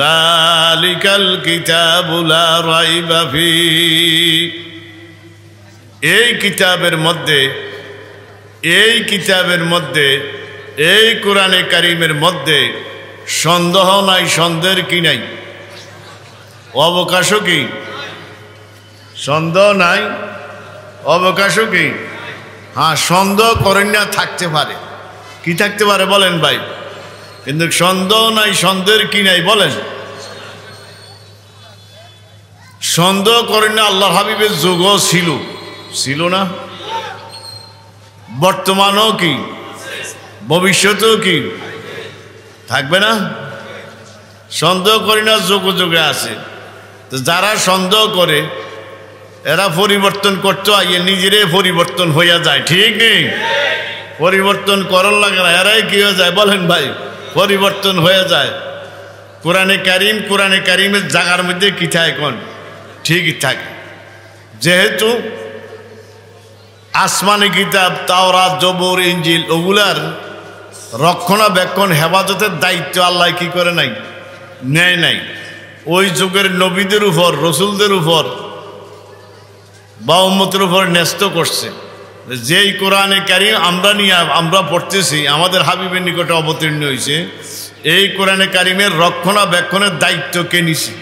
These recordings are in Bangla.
যালিকাল কিতাবু লা রাইবা ফীহি, এই কিতাবের মধ্যে এই কোরআনে কারীমের মধ্যে সন্দেহ নাই, সন্দেহের কি নাই, অবকাশও কি, সন্দেহ নাই, অবকাশও কি। হ্যাঁ, সন্দেহ করেন না, থাকতে পারে, কি থাকতে পারে বলেন ভাই, কিন্তু সন্দেহ নাই, সন্দেহের কি নাই বলেন। সন্দেহ করেন না, আল্লাহর হাবিবের যুগও ছিল না, বর্তমানও কি, ভবিষ্যতেও কি থাকবে না। সন্দেহ করি না, যুগে যুগে আছে। তো যারা সন্দেহ করে এরা পরিবর্তন করতে আইয়ে নিজেরাই পরিবর্তন হইয়া যায়, ঠিক নেই, পরিবর্তন করার লাগে না, এরাই কি হয়ে যায় বলেন ভাই, পরিবর্তন হয়ে যায়। কোরআনে কারিমের জায়গার মধ্যে কি থাকে কোন ঠিকই থাকে। যেহেতু আসমানি কিতাব তাওরাত, জবুর, ইনজিল ওগুলার রক্ষণাবেক্ষণ হেফাজতের দায়িত্ব আল্লাহ কি করে নাই, নেয় নাই। ওই যুগের নবীদের উপর, রসুলদের উপর বা উম্মতের উপর ন্যস্ত করছে। যেই কোরআনে কারীম আমরা পড়তেছি, আমাদের হাবিবের নিকটে অবতীর্ণ হয়েছে, এই কোরআনে কারীমের রক্ষণাবেক্ষণের দায়িত্ব কে নিছে?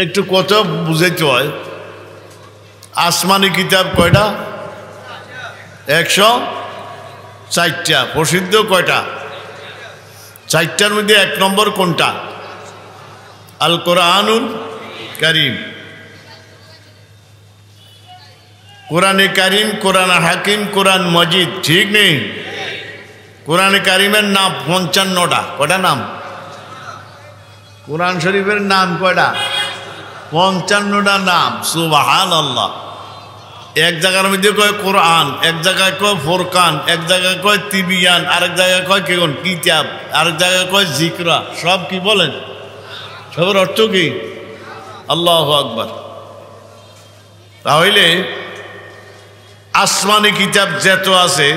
একটু কথা বুঝাইতে হয়। আসমানি কিতাব কয়টা? 104টা। প্রসিদ্ধ কয়টা? 4টার মধ্যে 1 নম্বর কোনটা? আল কোরআনুল কারীম। কোরআনে কারীম, কোরআন হাকিম, কোরআন মজিদ, ঠিক নেই? কোরআনে কারীমের নাম 55টা। কয়টা নাম? কোরআন শরীফের নাম কয়টা? 55টা নাম। সুবহানাল্লাহ। এক জায়গার মধ্যে কয় কোরআন, এক জায়গায় কয় ফোরকান, এক জায়গায় কয় তিবিয়ান, আরেক জায়গায় কয় কেমন কিতাব, আরেক জায়গায় কয় জিকরা। সব কি বলেন? সবের অর্থ কি? আল্লাহু আকবার। তাহলে আসমানি কিতাব যত আছে,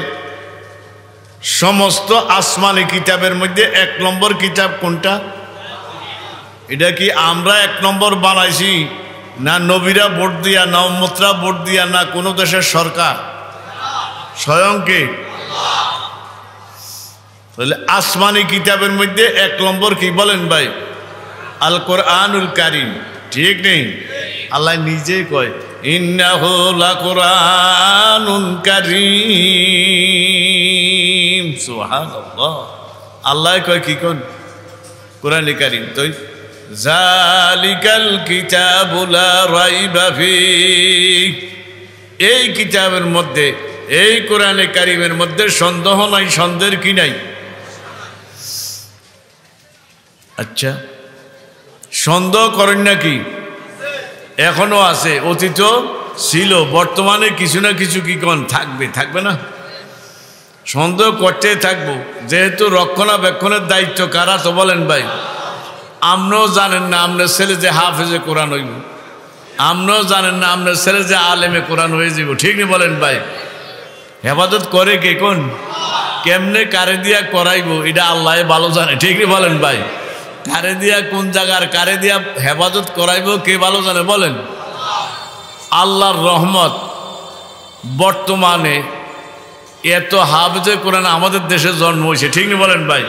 সমস্ত আসমানি কিতাবের মধ্যে 1 নম্বর কিতাব কোনটা? এটা কি আমরা 1 নম্বর বানাইছি, না নবীরা ভোট দিয়া, না উম্মতরা ভোট দিয়া, না কোনো দেশের সরকার? স্বয়ং কে? তাহলে আসমানি কিতাবের মধ্যে 1 নম্বর কি বলেন ভাই? আল কোরআনুল কারীম, ঠিক নেই? আল্লাহ নিজেই কয় ইন্নাহু লাকুরআনুন কারীম। সুবহানাল্লাহ। আল্লাহ কয় কি কোন? কোরআনে কারীম। তো যালিকাল কিতাবু লা রাইবা ফীহি, এই কিতাবের মধ্যে, এই কোরআনে কারীমের মধ্যে সন্দেহ নাই, সন্দেহের কি নাই। আচ্ছা, সন্দেহ করেন নাকি? এখনো আছে, অতীত ছিল, বর্তমানে কিছু না কিছু কি কোন থাকবে না? সন্দেহ করতে থাকবো, যেহেতু রক্ষণাবেক্ষণের দায়িত্ব কারা তো বলেন ভাই? আপনিও জানেন না আপনার ছেলে যে হাফেজে কোরআন হইব, আপনিও জানেন না আপনার ছেলে যে আলেমে কোরআন হয়ে যাব, ঠিক নেই বলেন ভাই? হেফাজত করে কে কোন? কেমনে কারে দিয়া করাইব এটা আল্লাহ ভালো জানে, ঠিক নেই বলেন ভাই? কারে দিয়া কোন জায়গার কারে দিয়া হেফাজত করাইব কে ভালো জানে বলেন? আল্লাহর রহমত, বর্তমানে এত হাফেজে কোরআন আমাদের দেশে জন্ম হয়েছে, ঠিক নেই বলেন ভাই?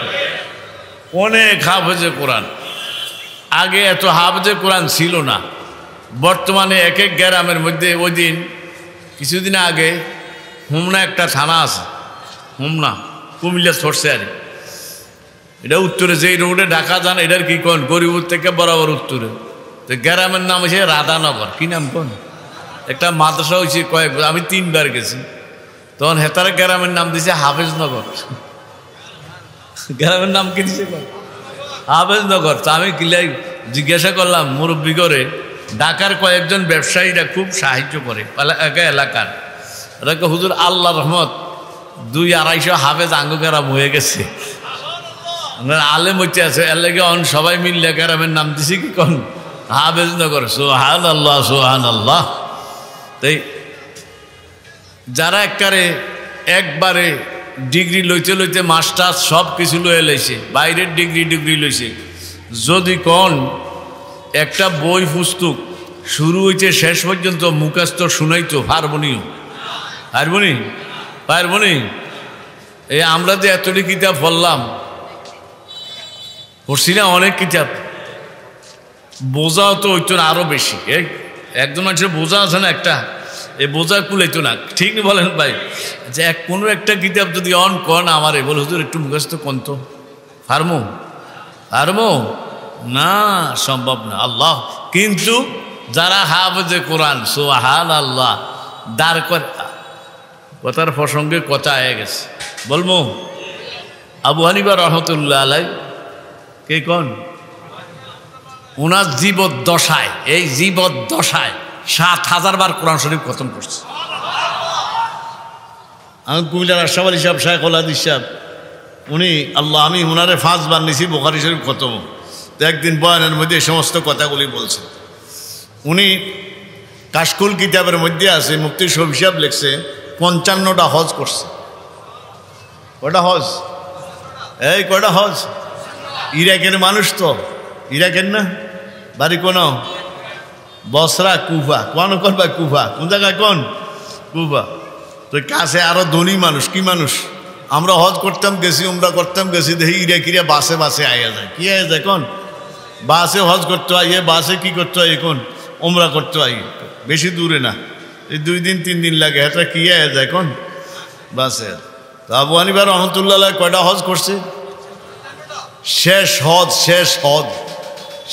অনেক হাফেজে কোরআন। আগে এত হাফেজে কোরআন ছিল না। বর্তমানে এক এক গ্রামের মধ্যে, ওই দিন কিছুদিন আগে হোমনা একটা থানা আছে, হোমনা কুমিল্লা সরছে, আর এটা উত্তরে, যেই রোডে ঢাকা যান এটার কি কোন? গরিবুর থেকে বরাবর উত্তরে। তো গ্রামের নাম হচ্ছে রাধানগর। কি নাম কোন? একটা মাদ্রাসা হয়েছে কয়েক, আমি 3 বার গেছি, তখন হেতারা গ্রামের নাম দিয়েছে হাফেজনগর। গ্রামের নাম কি দিছে? হাফেজনগর। তা আমি কিলাই জিজ্ঞাসা করলাম মুরব্বী করে, ঢাকার কয়েকজন ব্যবসায়ীরা খুব সাহায্য করে এলাকার, ওরা হুজুর আল্লাহ রহমত 200-250 হাফেজ আঙ্গ গ্রাম হয়ে গেছে, আলেম হচ্ছে আছে, এর লেগে সবাই মিললে গ্রামের নাম দিছি কি কোন? হাফেজনগর। সুবহানাল্লাহ, সুবহানাল্লাহ। তাই যারা একবারে ডিগ্রি লইতে লইতে মাস্টার সব কিছু লয়ে লইছে, বাইরের ডিগ্রি লইছে। যদি কোন একটা বই পুস্তক শুরু হইতে শেষ পর্যন্ত মুখস্থ শুনাইতো পারবনি। এই আমরা যে এতটি কিতাব পড়লাম, পড়ছি না অনেক কিতাব, বোঝাও তো হইতো না আরো বেশি। একজন মানুষের বোঝা আছে না একটা, এই বোঝা কুলাইতো না, ঠিক না বলেন ভাই? যে কোনো একটা কিতাব যদি অন কন আমারে বলে হুজুর একটু মুখস্থ কোন তো পারমো না, সম্ভব না। আল্লাহ কিন্তু যারা হাফেজে কোরআন সুবহানাল্লাহ দাঁড় করে, কথার প্রসঙ্গে কথা হয়ে গেছে বলবো। আবু হানিফা রহমতুল্লাহ আলাই কে কোন, ওনার জীবদ্দশায়, এই জীবদ্দশায় ৭,০০০ বার কোরআন শরীফ খতম করছে। আমি কুমিল্লার আশরাফ আলী সাহেব, শায়খুল হাদিস সাহেব, উনি আল্লাহ, আমি ওনারে ৫ বার নিছি বুখারী শরীফ খতম। তো একদিন বয়ানের মধ্যে এই সমস্ত কথাগুলি বলছেন। উনি কাশকুল কিতাবের মধ্যে আছে, মুফতি শফি সাহেব লিখছে ৫৫টা হজ করছে। কয়টা হজ? কয়টা হজ? ইরাকের মানুষ তো, ইরাকের না, বাড়ি কোন? বসরা, কুফা। কোন ভাই? কুফা। কোন জায়গায়? কোন? কুফা। তো কাছে আরো ধনী মানুষ, কি মানুষ? আমরা হজ করতাম গেছি, উমরা করতাম গেছি, দেখি ইরাকিরা বাসে আইয়া যায়। কি আইয়া যায়? কোন বাসে হজ করতে আইয়ে, বাসে কি করতে হয়? কোন উমরা করতে আইয়ে, বেশি দূরে না, এই 2 দিন 3 দিন লাগে। এটা কি আইয়া যায়? কোন বাসে। তো আবু হানিফা রহমতুল্লাহ কয়টা হজ করছে?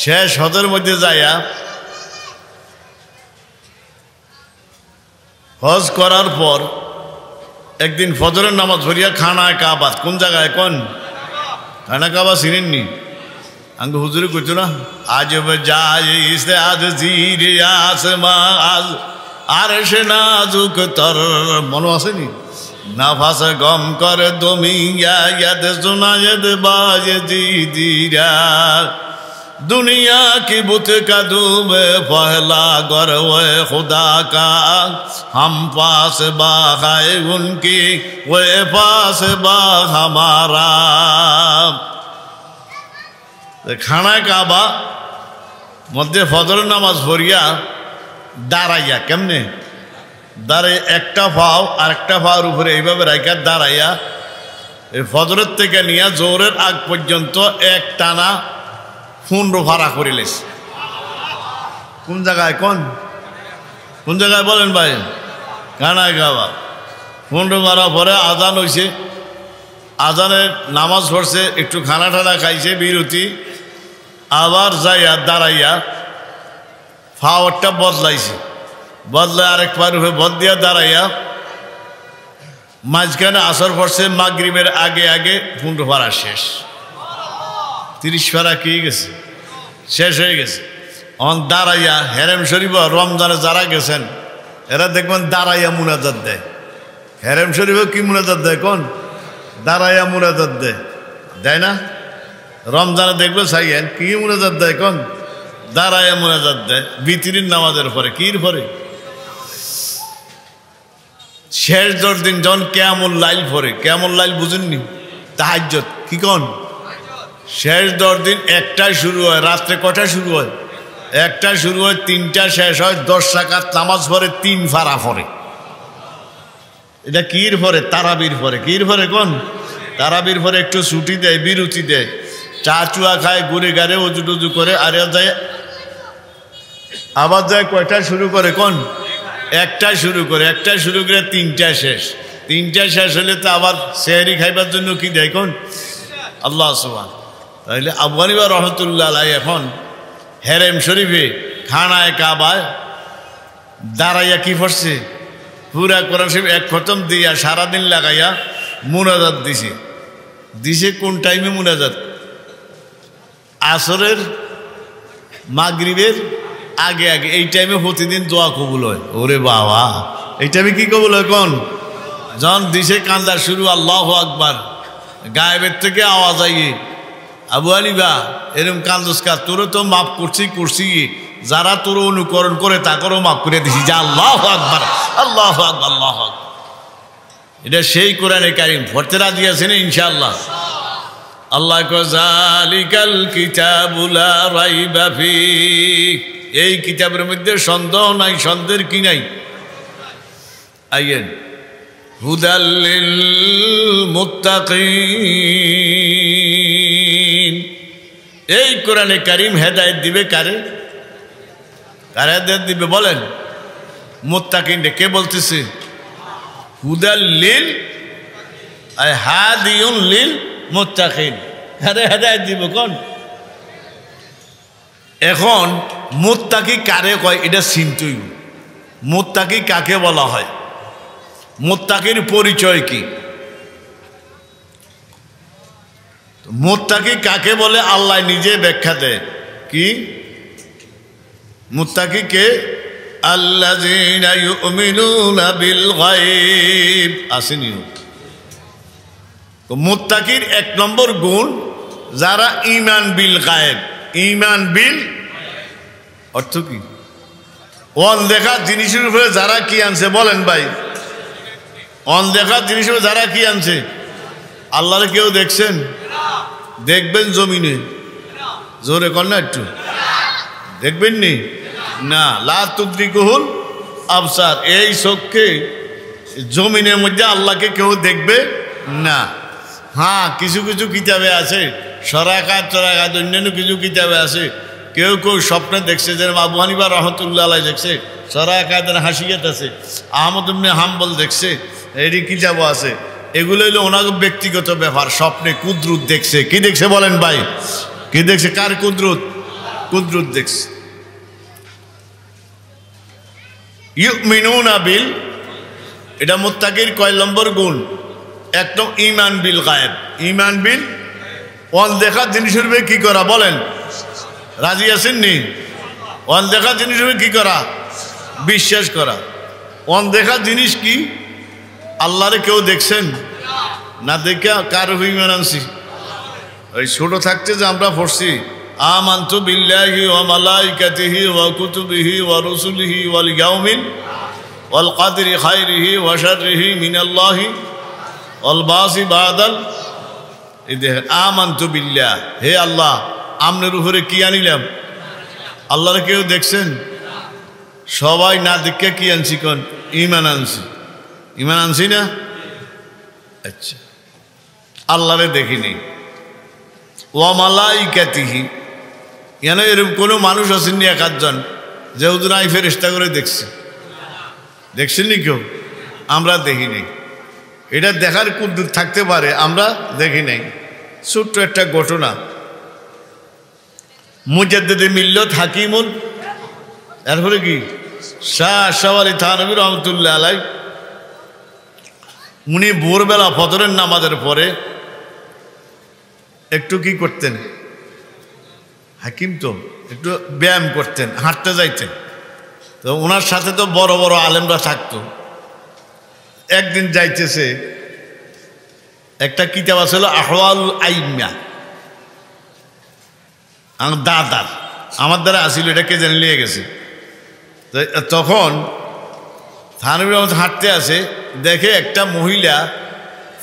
শেষ হজের মধ্যে যাইয়া হজ করার পর একদিন ফজরের নামাজ পড়িয়া খানায় কাবা, কোন জায়গায়? কোন খানা কাবা চিনেননি? আঙ্গ হুজুরে কইতো না, আজ যাইছে আজ জিরে আসমা আজ আর সে নাজুক তর, মনে আসেনি? নাফাস গম কর দমিয়া ইয়াদ সুনায়দ বাজ জিদিরা, दुनिया की बुत का धूम फैला गर्व खुदा का, हम पास बा है उनकी वो पास बा हमारा। खाना काबा मध्य फजर नामाज पढ़िया दाঁড়াইয়া, কেমনে দাঁড়াই? একটা পাও আর একটা পাওয়ার উপরে এইভাবে রাখা দাঁড়াইয়া এই ফজরের থেকে নিয়ে জোহরের আগ পর্যন্ত এক টানা 15 ভাড়া করে লেছে। কোন জায়গায়? কোন জায়গায় বলেন ভাই? কানায় কাবা। 15 ভাড়া পরে আজান হয়েছে, আজানের নামাজ পড়ছে, একটু খানা ঠানা খাইছে, বিরতি, আবার যাইয়া দাঁড়াইয়া ফাওয়ারটা বদলায় আরেক পার উপরে বদলিয়া দাঁড়াইয়া মাঝখানে আসর পড়ছে, মাগরিবের আগে 15 ভাড়া শেষ। 30 ভাড়া কি গেছে? শেষ হয়ে গেছে। অন দাঁড়াইয়া হেরেম শরীফ রমজানে যারা গেছেন এরা দেখবেন দাঁড়াইয়া মুনাজাত দেয়। হেরেম শরীফও কি মুনাজাত দেয়? কোন দাঁড়াইয়া মুনাজাত দেয় না? রমজানে দেখবে চাইয়েন কি মুনাজাত দেয়? কোন দাঁড়াইয়া মুনাজাত দেয়। বিতিরির নামাজের পরে, কির পরে? শেষ 10 দিন যখন কিয়ামুল লাইল পরে, কিয়ামুল লাইল বুঝেননি? তাহাজ্জুদ। কি কোন শেষ 10 দিন একটাই শুরু হয়, রাত্রে কটায় শুরু হয়? একটা শুরু হয়, 3টা শেষ হয়, 10 রাকাত নামাজ পড়ে, 3 ফারা পড়ে। এটা কির পরে? তারাবির পরে। কির পরে? কোন তারাবির পরে একটু ছুটি দেয়, বিরতি দেয়, চা চুয়া খায়, ঘুরে গাড়ে অজু টজু করে, আর যায় আবার যায় কয়টা শুরু করে? কোন একটা শুরু করে, 3টা শেষ। 3টা শেষ হলে তো আবার সেহরি খাইবার জন্য কি দেয়? কোন আল্লাহ সুবহান। তাইলে আবু হানিফা রহমতুল্লাহ আলাইহি এখন হেরেম শরীফে খানায় কাবায় দাঁড়াইয়া কি পড়ছে? পুরা কোরআন শরীফ এক খতম দিয়া সারাদিন লাগাইয়া মুনাজাত দিছে। কোন টাইমে মুনাজাত? আসরের মাগরিবের আগে। এই টাইমে প্রতিদিন দোয়া কবুল হয়। ওরে বাবা, এই টাইমে কি কবুল হয়? কোন যখন দিছে কান্দা শুরু, আল্লাহু আকবার, গায়েবের থেকে আওয়াজ আইয়ে, আবু হানিফা এরকম কান্দোস কা? তোরও তো মাফ করছি, যারা তোর অনুকরণ করে তাকেও মাফ করে দিছি। যা আল্লাহু আকবার, আল্লাহু আকবার, আল্লাহু আকবার। এটা সেই কোরআনে কারীম পড়তে রাজি আছেন ইনশাআল্লাহ? আল্লাহ কয় যালিকাল কিতাবু লা রাইবা ফীহ, এই কিতাবের মধ্যে সন্দেহ নাই, সন্দেহের কি নাই? আইয়েন হুদাল লিল মুত্তাকিন, এই কোরআনে কারীম হেদায়েত দিবে কারে? কারে হেদায়েত দিবে বলেন? মুত্তাকিন। কে বলতেছে? হুদাল লিল হাদিউন লিল মুত্তাকিন, আরে হেদায়েত দিব কোন? এখন মুত্তাকি কারে কয় এটা চিন্তুই। মুত্তাকি কাকে বলা হয়? মুত্তাকির পরিচয় কি? মুত্তাকি কাকে বলে আল্লাহ নিজে ব্যাখ্যা দেয়। কি মুত্তাকি কে? আল্লাযীনা ইউমিনুনা বিল গায়ব, আসেনি? তো মুত্তাকির এক নম্বর গুণ যারা ঈমান বিল গায়ব। ঈমান বিল অর্থ কি? অনদেখা জিনিসের উপরে যারা কি আনছে বলেন ভাই? অনদেখা জিনিসের উপরে যারা কি আনছে? আল্লাহরে কেউ দেখছেন? দেখবেন জমিনে? জোরে কর না একটু। দেখবেন নি? না। লা তুদরিকুহুল আবসার, এই চোখকে জমিনের মধ্যে আল্লাহকে কেউ দেখবে না। হ্যাঁ, কিছু কিছু কিতাবে আছে, সরাকাত চরাকাত অন্যান্য কিছু কিতাবে আছে, কেউ কেউ স্বপ্নে দেখছে, যেরকম আবু হানিফা রহমতুল্লাহ আলাইহি দেখছে, সরাকাতের হাসিয়াত আছে, আহমদ ইবনে হাম্বল দেখছে, এরই কিতাবও আছে। এগুলো হলো ওনার ব্যক্তিগত ব্যাপার। স্বপ্নে কুদরত দেখছে। কি দেখছে বলেন ভাই? কি দেখছে? কার কুদরত? কুদরত দেখছে। ইউমিনুনা বিল, এটা মুত্তাকির কয় নম্বর গুণ? একদম ঈমান বিল গায়ব। ঈমান বিল অনদেখা জিনিসের উপরে কি করা বলেন? রাজি আছেন নি? অনদেখা জিনিসের উপরে কি করা? বিশ্বাস করা। অনদেখা জিনিস কি? আল্লাহরে কেউ দেখছেন? না দেখা কার ঈমান আনছি? ওই ছোট থাকতে যে আমরা পড়ছি আমানতু বিল্লাহি ওয়া মালাইকাতিহি ওয়া কুতুবিহি ওয়া রুসুলিহি ওয়াল ইয়াউমিল ওয়াল কদরি খায়রিহি ওয়া শাররিহি মিনাল্লাহি ওয়াল বাসি বাদাল। এই দেখেন, আমানতু বিল্লাহ, হে আল্লাহ আমনের উপরে কি আনিলাম? আল্লাহরে কেউ দেখছেন? সবাই না দেখে কি আনছি? কোন? ঈমান আনছি। ঈমান আনছি না? আচ্ছা, আল্লাহরে দেখিনি। ওয়া মালাইকাতিহি, কেন এরকম কোনো মানুষ আসেননি এক আধজন যে হুজুর আমি ফেরেশতা করে দেখছি? দেখছেননি কেউ? আমরা দেখিনি। এটা দেখার কুদরত থাকতে পারে, আমরা দেখি নাই। ছোট্ট একটা ঘটনা, মুজাদ্দিদে মিল্লাত হাকিমুল, এরপরে কি শাহ আশরাফ আলী থানভী রহমতুল্লাহ আলাইহি, উনি ভোরবেলা ফজরের নামাজের পরে একটু কি করতেন? হাকিম তো একটু ব্যায়াম করতেন, হাঁটতে যাইতেন। তো ওনার সাথে তো বড় বড় আলেমরা থাকতো। একদিন যাইতেছে, একটা কিতাব আছিল আহওয়াল আইম্মা, আমার দাদার, আমার দ্বারা আসিল, এটা কে জানি নিয়ে গেছে। তখন থানভী রহমত হাঁটতে আসে, দেখে একটা মহিলা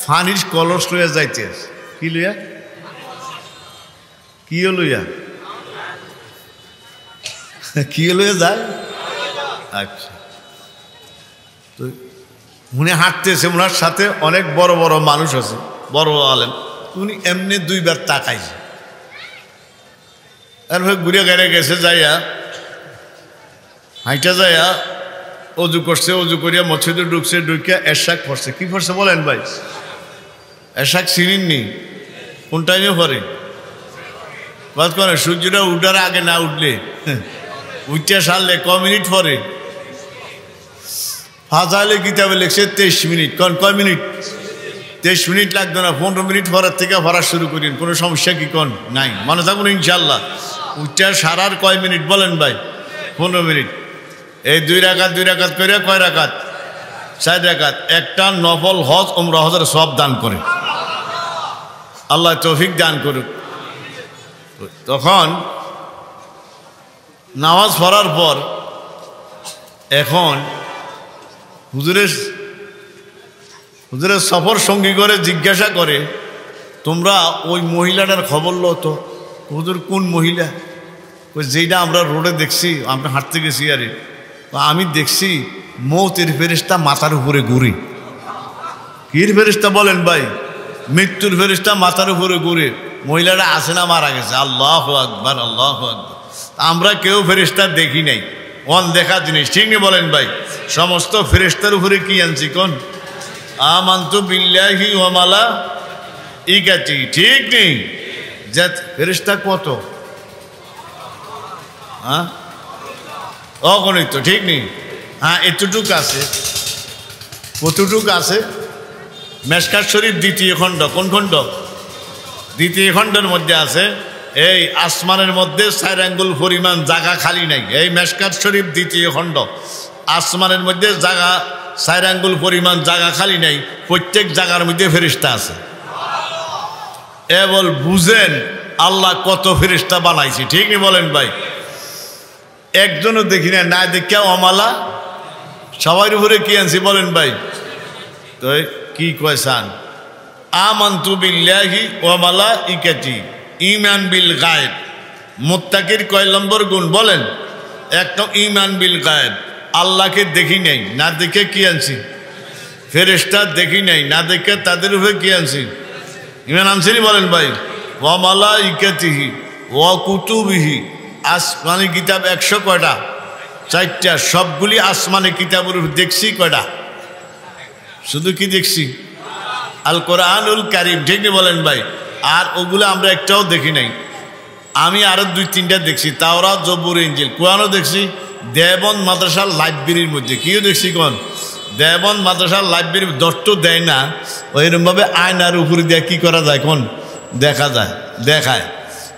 ফানির কলস লইয়া যাইতে আছে। কি লইয়া? কি লইয়া? কি লইয়া যায়? আচ্ছা, তো উনি হাঁটতেছে, ওনার সাথে অনেক বড় বড় মানুষ আছে, বড় আলেম। উনি এমনি দুইবার তাকাইছে, এরপরে ঘুরে গেড়ে গেছে, যাইয়া হাইটা যাইয়া অজু করছে, অজু করিয়া মসজিদে ঢুকছে, ঢুকিয়া এরশাক পড়ছে। কি পড়ছে বলেন ভাই? এরশাক চিনিননি? কোন টাইমে পড়ে? বাদ করে সূর্যটা উঠার আগে না উঠলে, উঠতে সারলে ক মিনিট পরে? ফাজাইলে কিতাবে লিখছে 23 মিনিট। কয় মিনিট? 23 মিনিট লাগবে না, 15 মিনিট পরের থেকে পড়া শুরু করেন, কোনো সমস্যা কি কোন নাই, মনে থাকুন ইনশাল্লাহ। উঠতে সারার কয় মিনিট বলেন ভাই? 15 মিনিট। এই 2 রাকাত করে কয় রাকাত? 4 রাকাত। একটা নফল হজ উমরা হজের সব দান করে, আল্লাহ তৌফিক দান করুক। তখন নামাজ পড়ার পর এখন হুজুরের সফর সঙ্গী করে জিজ্ঞাসা করে, তোমরা ওই মহিলাটার খবর লো তো। হুজুর কোন মহিলা? ওই যেটা আমরা রোডে দেখছি, আমরা হাঁটতে গেছি আরে, আমি দেখছি মৌতের ফেরেশতা মাথার উপরে ঘুরে। কির ফেরেশতা বলেন ভাই? মৃত্যুর ফেরেশতা মাথার উপরে ঘুরে। মহিলাটা আছে না মারা গেছে? আল্লাহু আকবার, আল্লাহু আকবার। আমরা কেউ ফেরেশতা দেখি নাই, অন দেখা জিনিস, ঠিক নেই বলেন ভাই? সমস্ত ফেরেশতার উপরে কি আনছি কোন? আমানতু বিল্লাহি ওয়া মালাইকাতি, ঠিক নেই? যে ফেরেশতা কত? হ্যাঁ, অগণিত, ঠিক নেই? হ্যাঁ, এতটুক আছে। কতটুক আছে? মেশকাত শরীফ দ্বিতীয় খণ্ড। কোন খণ্ড? দ্বিতীয় খণ্ডের মধ্যে আছে, এই আসমানের মধ্যে 4 আঙ্গুল পরিমাণ জায়গা খালি নাই। এই মেশকাত শরীফ দ্বিতীয় খণ্ড। আসমানের মধ্যে জায়গা 4 আঙ্গুল পরিমাণ জায়গা খালি নাই, প্রত্যেক জায়গার মধ্যে ফেরেশতা আছে। বল বুঝেন আল্লাহ কত ফেরেশতা বানাইছে, ঠিক নেই বলেন ভাই? একজনও দেখি না, না দেখা অমালা সবার উপরে কি আনছি বলেন ভাই? তো কি কয়সান? আমানতু বিল্লাহি ওয়া মালাইকাতি, ঈমান বিল গায়ব। মুত্তাকির কয় নম্বর গুণ বলেন? একটা ঈমান বিল গায়ব, আল্লাহকে দেখি নাই, না দেখে কি আনছি? ফেরেশতা দেখি নাই, না দেখে তাদের উপরে কি আনছি? ঈমান আনছি বলেন ভাই? ওয়া মালাইকাতিহি ওয়া কুতুবিহি, আসমানি কিতাব 100 কয়টা? 4টা। সবগুলি আসমানি কিতাবের উপর দেখছি কয়টা? শুধু কি দেখছি? আল কোরআনুল কারীম, ঠিক নেই বলেন ভাই? আর ওগুলো আমরা একটাও দেখি নাই। আমি আরো 2-3টা দেখছি, তাওরাত, জবুর, ইনজিল। কোরআনও দেখছি দেওবন্দ মাদ্রাসার লাইব্রেরির মধ্যে। কিও দেখছি কোন? দেওবন্দ মাদ্রাসার লাইব্রেরি। দষ্ট দেয় না, ওইরকমভাবে আয়নার উপরে দিয়ে কি করা যায় কোন? দেখা যায়, দেখায়।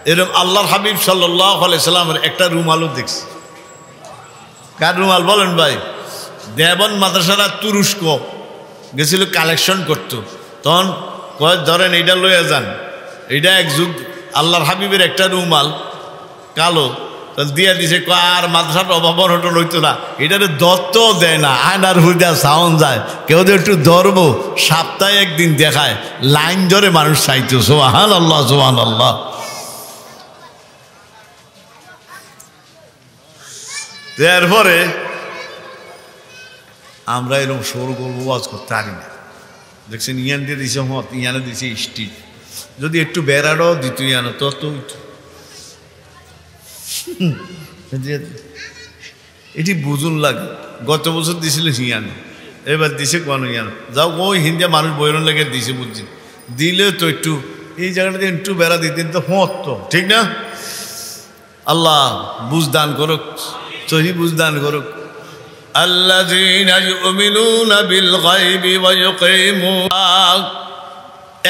এরকম আল্লাহর হাবিব সাল্লাল্লাহু আলাইহি সাল্লামের একটা রুমালও দেখছি। কার রুমাল বলেন ভাই? দেওবন্দ মাদ্রাসারা তুরস্ক গেছিল কালেকশন করতো, তখন কয় ধরেন এইটা লইয়া যান, এইটা এক যুগ আল্লাহর হাবিবের একটা রুমাল কালো দিয়া দিছে। আর মাদ্রাসার অভাব হটন হইতো না, এটারে দত্ত দেয় না, আয়নার হুইদা সাউন্ড যায়। কেউ তো একটু ধরবো, সপ্তাহে একদিন দেখায়, লাইন ধরে মানুষ চাইতো। সুবহানাল্লাহ, সুবহানাল্লাহ। এরপরে আমরা এরকম সরু করবো, ওয়াজ করতে পারি না। দেখছেন ইয়ান দিয়ে দিছে মত, ইয়ানে দিছে স্টিল। যদি একটু বেড়াটাও দিত ইয়ানো তত এটি বুঝুন লাগে। গত বছর দিছিল হিয়ানো, এবার দিছে কোন ইয়ানো। যাও ওই হিন্দা মানুষ বইরন লেগে দিছে, বুঝছি দিলে তো একটু এই জায়গাটাতে একটু বেড়া দিতেন তো হতো, ঠিক না? আল্লাহ বুঝদান করুক, সহি বুঝদান করুক। আল্লাযীনা ইউমিনুনা বিল গায়বি ওয়া ইউকিমুনা,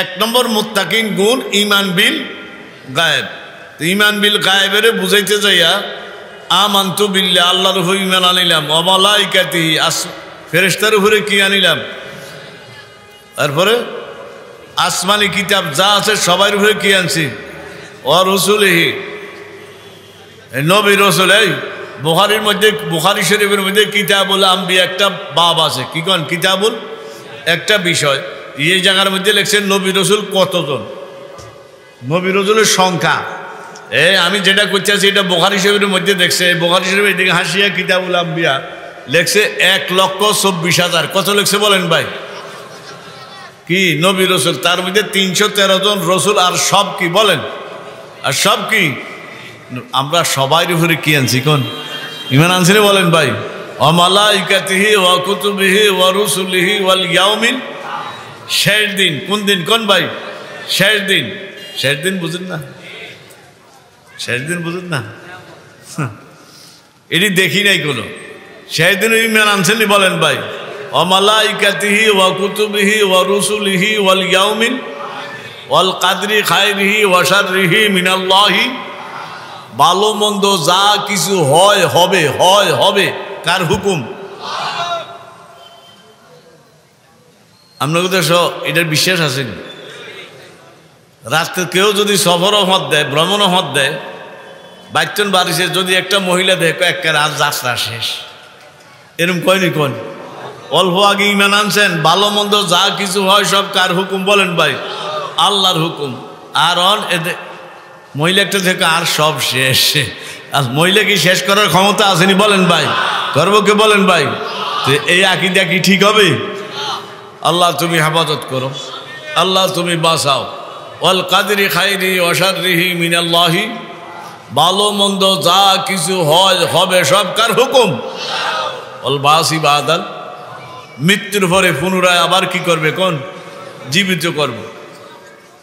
1 নম্বর মুত্তাকিন গুণ ঈমান বিল গায়ব। ঈমান বিল গায়বের বুঝাইতে যাইয়া আমানতু বিল্লাহ, আল্লাহর উপর ঈমান আনিলাম, ওয়া মালাইকাতিহি, ফেরেশতার উপরে কি আনিলাম, তারপরে আসমানি কিতাব যা আছে সবার উপরে কি আনছি, ওয়া রাসূলিহি, নবী রাসূল। এই বুখারীর মধ্যে, বুখারী শরীফের মধ্যে কিতাবুল আম্বিয়া একটা বাব আছে। কি কোন? কিতাবুল একটা বিষয়। এই জায়গার মধ্যে লেখছেন নবী রাসূল কতজন, নবী রাসূলের সংখ্যা। আমি যেটা করতেছি এটা বুখারী শরীফের মধ্যে দেখছে। বুখারী শরীফের এদিকে হাসিয়া কিতাবুল আম্বিয়া লেখছে 1,24,000। কত লেখছে বলেন ভাই? কি নবী রাসূল, তার মধ্যে 313 জন রাসূল। আর সব কি বলেন? আর সব কি? আমরা সবাই উপরে কি আনছি কোন? ঈমান আনছি বলেন ভাই? ওয়া মালাইকাতিহি ওয়া কুতুবিহি ওয়া রুসুলিহি ওয়াল ইয়াউমিল, শেষ দিন। কোন দিন কোন ভাই? শেষ দিন। শেষ দিন বুঝেন না? শেষ দিন বুঝেন না? এটি দেখি নাই কোনো। শেষ দিন ঈমান আনছেন বলেন ভাই? ওয়া মালাইকাতিহি ওয়া কুতুবিহি ওয়া রুসুলিহি ওয়াল ইয়াউমিল ওয়াল কাদরি খায়রিহি ওয়া শাররিহি মিনাল্লাহি, ভালো মন্দ যা কিছু হয় হবে, হয় হবে, কার হুকুম? আপনাদের এটার বিশ্বাস আছে? রাত্রে কেউ যদি সফরও হত দেয়, ভ্রমণও হত দেয়, বাইতন বাড়িছে, যদি একটা মহিলা দেখো একটা রাত যাত্রা শেষ, এরকম কয়নি কোন? অল্প আগে ঈমান আনছেন, ভালো মন্দ যা কিছু হয় সব কার হুকুম বলেন ভাই? আল্লাহর হুকুম। আর এদের মহিলাটা থেকে আর সব শেষ। আর মহিলা কি শেষ করার ক্ষমতা আসেনি বলেন ভাই? করবো কে বলেন ভাই? তো এই আকীদা কি ঠিক হবে? আল্লাহ তুমি হেফাজত করো, আল্লাহ তুমি বাঁচাও। ওয়াল কাদরি খাইরি ওয়া শাররিহি মিনাল্লাহি, ভালো মন্দ যা কিছু হয় হবে সব কার হুকুম? ওয়াল বাসি বাদাল, মৃত্যুর পরে পুনরায় আবার কি করবে কোন? জীবিত করব।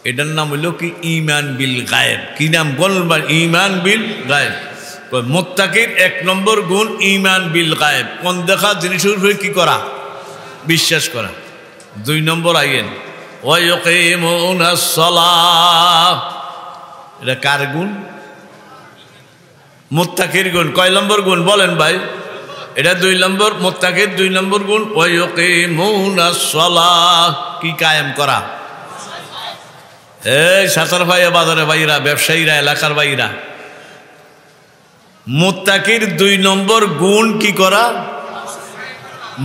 এটার নাম হইল কি? ঈমান বিল গায়েব। কি নাম বলুন ভাই? ঈমান বিল গায়েব। মুত্তাকির 1 নম্বর গুণ ঈমান বিল গায়েব, কোন দেখা জিনিসের উপরে কি করা? বিশ্বাস করা। 2 নম্বর আইন ওয়া ইয়াকিমুনাস সালাহ, এটা কার গুণ? মুত্তাকির গুণ। কয় নম্বর গুণ বলেন ভাই? এটা 2 নম্বর। মুত্তাকির 2 নম্বর গুণ ওয়া ইয়াকিমুনাস সালাহ, কি কায়েম করা? এই সাতার ভাইয়া, বাজারে ভাইরা, ব্যবসায়ীরা, এলাকার ভাইরা, মুত্তাকির 2 নম্বর গুণ কি করা?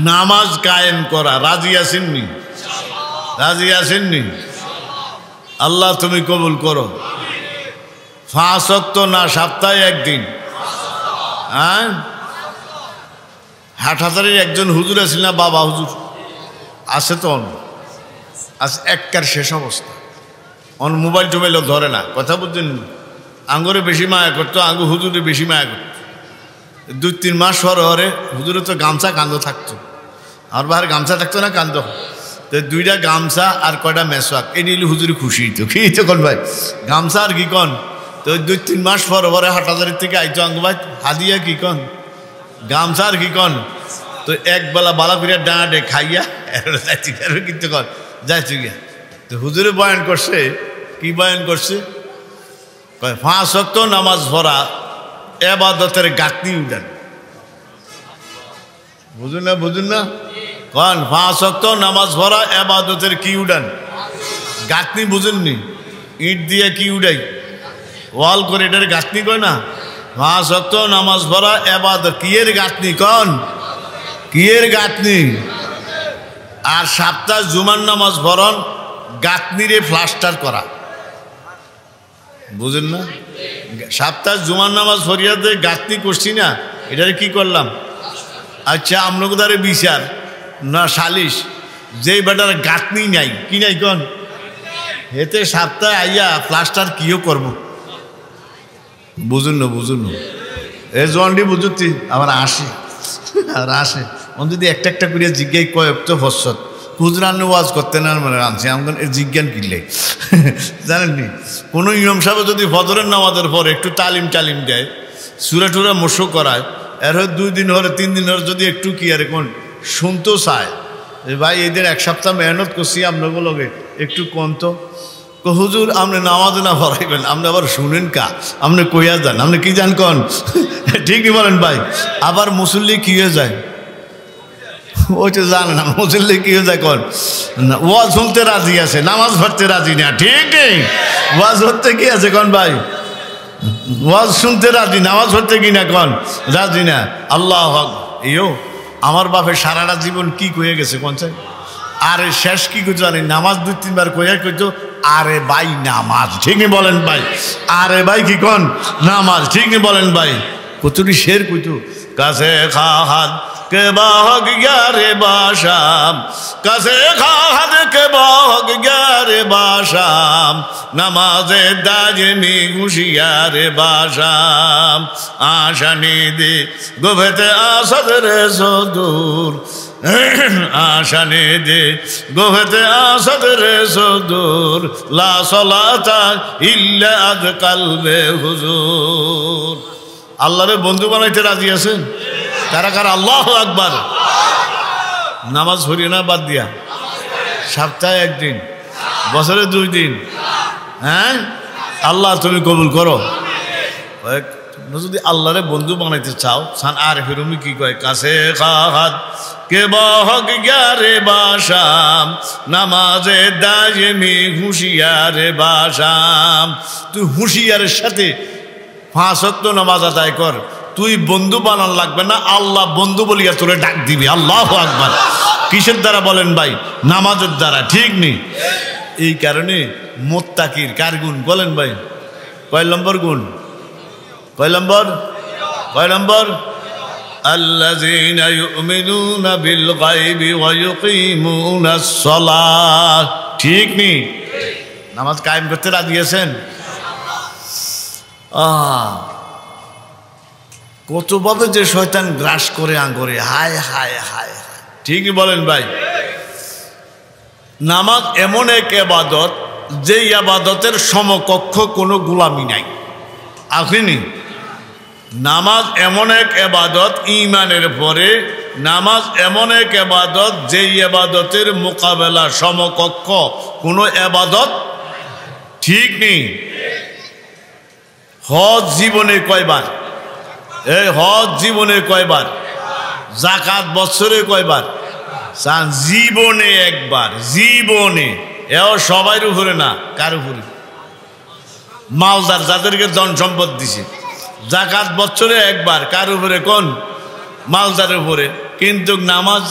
নামাজ কায়েম করা। রাজি আছেননি? রাজি আছেননি? আল্লাহ তুমি কবুল করো। 5 ওয়াক্ত না, সপ্তাহে 1 দিন। হ্যাঁ, হাটহাজারির একজন হুজুর আছিল না, বাবা হুজুর আছে তো, আছে এককার শেষ অবস্থা। অন মোবাইল টোবাইলও ধরে না, কথা বুঝছেন? আঙ্গুরে বেশি মায়া করতো, আঙ্গু হুজুরে বেশি মায়া করতো। 2-3 মাস হরে হুজুরে তো গামছা কান্দ থাকতো, আর বাহার গামছা থাকতো না কান্দ। তো 2টা গামছা আর কয়টা মেসওয়াক, এই নিলে হুজুরে খুশি হইতো। কি হইতো কন ভাই? গামছা আর কি কন? তো 2-3 মাস পরে হাটহাজারির থেকে আইতো আঙ্গু ভাই হাদিয়া, কি কন? গামছা আর কি কন? তো একবেলা বালা ফিরিয়া ডাঁটে খাইয়া যাইছি, কিন্তু কন যাইছি গিয়া। তো হুজুরে বয়ান করছে, কি বয়ান করছে? 5 ওয়াক্ত নামাজ পড়া এবাদতের গাঁথনি উঠান। বুঝুন না? বুঝুন না? কন 5 ওয়াক্ত নামাজ পড়া এবাদতের কি উঠান? গাঁথনি। বুঝেননি? ইট দিয়ে কি উঠাই? ওয়াল করে, এটার গাঁথনি কয় না? 5 ওয়াক্ত নামাজ পড়া এবাদত কিয়ের গাঁথনি? কন কিয়ের গাঁথনি? আর সপ্তাহ জুমার নামাজ পড়ন গাঁথনিরে প্লাস্টার করা। বুঝেন না? সপ্তাহ জুমার নামাজ ফরিয়াদে গাঁথনি করছি না, এটারে কি করলাম? আচ্ছা, আমনগদারে বিচার না সালিশ, যেই বেটার গাঁথনি নাই, কি নাই কন, এতে সপ্তাহে আইয়া প্লাস্টার কিও করব। বুঝুন না? বুঝুন না? এ জন্ডি বুঝুতি আবার আসে, আর আসে যদি একটা একটা করিয়া জিজ্ঞাই কয়েক তো ফসত হুজরান ওয়াজ করতে না মানে আনছে আমার জিজ্ঞান কিনলে জানেননি? কোনো ইমাম সাহেব যদি ফজরের নামাজের পর একটু তালিম দেয়, সুরা টুরা মোশো করায়, এর হয় 2 দিন হরে 3 দিন হরে যদি একটু কি আর এখন শুনতেও চায় যে ভাই এদের 1 সপ্তাহ মেহনত করছি আপনাগুলোকে একটু কম তো হুজুর আপনি নামাজে না পড়াইবেন, আপনি আবার শুনেন কা, আপনি কইয়া যান, আপনি কি জান কন? ঠিকই বলেন ভাই। আবার মুসল্লি কি হয়ে যায়? ওই তো জানে না মুসল্লি কি হয়ে যায় কন? ওয়াজ শুনতে রাজি আছে, নামাজ পড়তে রাজি না। ঠিক নেই? ওয়াজ হতে কি আছে কন ভাই? ওয়াজ শুনতে রাজি, নামাজ পড়তে কি না কন? রাজি না। আল্লাহ ইয়ো আমার বাপের সারাটা জীবন কি কয়ে গেছে কোন চাই? আরে শেষ কি করছো জানি? নামাজ 2-3 বার কইয়া কইতো আরে ভাই নামাজ। ঠিক নেই বলেন ভাই? আরে ভাই কি কন? নামাজ। ঠিক নেই বলেন ভাই? কতটি শের কইতো কাছে খাহাদ কে বাহক গ্যারে বাসাম, কাছে খাহাদ কে বাহক গ্যারে বাসাম, নামাজে দাজমি হুশিয়ারে বাসাম, আশানি দে গোভেতে আসাদ রে সদূর, আশানি দে গোভেতে আসাদ রে সদূর, লা সলাতা ইল্লা আদ কালবে হুজুর। আল্লাহরে বন্ধু বানাইতে রাজি আছেন? কারা কারা আল্লাহু আকবার? নামাজ পড়ি না বাদ দিয়া? সপ্তাহে 1 দিন, বছরে 2 দিন। হ্যাঁ, আল্লাহ তুমি কবুল করো। যদি আল্লাহরে বন্ধু বানাইতে চাও, সান আর ফেরুমি কি কয়? কাছে খাহাত কে বাহক গ্যারে বাসাম, নামাজে দাজমি হুশিয়ারে বাসাম। তুই হুশিয়ারের সাথে 5 ওয়াক্ত নামাজ আদায় কর, তুই বন্ধু বানান লাগবে না, আল্লাহ বন্ধু বলিয়া তোরে ডাক দিবি। আল্লাহু আকবার। কিসের দ্বারা বলেন ভাই? নামাজের দ্বারা, ঠিক নেই? এই কারণে মুত্তাকির কার গুণ বলেন ভাই? কয় নম্বর গুণ? কয় নম্বর? কয় নম্বর? আল্লাযীনা ইউমিনুনা বিল গায়বি ওয়া ইউকিমুনাস সালাহ, ঠিক নেই? নামাজ কায়েম করতে রাজি আছেন? কতভাবে যে শয়তান গ্রাস করে আঙ্গরে, হায় হায় হায়, ঠিকই বলেন ভাই? নামাজ এমন এক ইবাদত যে ইবাদতের সমকক্ষ কোনো গোলামি নাই। আসেনি? নামাজ এমন এক ইবাদত, ঈমানের পরে নামাজ এমন এক ইবাদত যে ইবাদতের মোকাবেলা সমকক্ষ কোনো ইবাদত, ঠিক নেই? হজ জীবনে কয়বার? এই হজ জীবনে কয়বার? যাকাত বছরে কয়বার? জীবনে একবার, জীবনে। এও সবার উপরে না, কার উপরে? মালদার যাদেরকে ধন সম্পদ দিছে। যাকাত বছরে একবার, কার উপরে? কোন? মালদার উপরে। কিন্তু নামাজ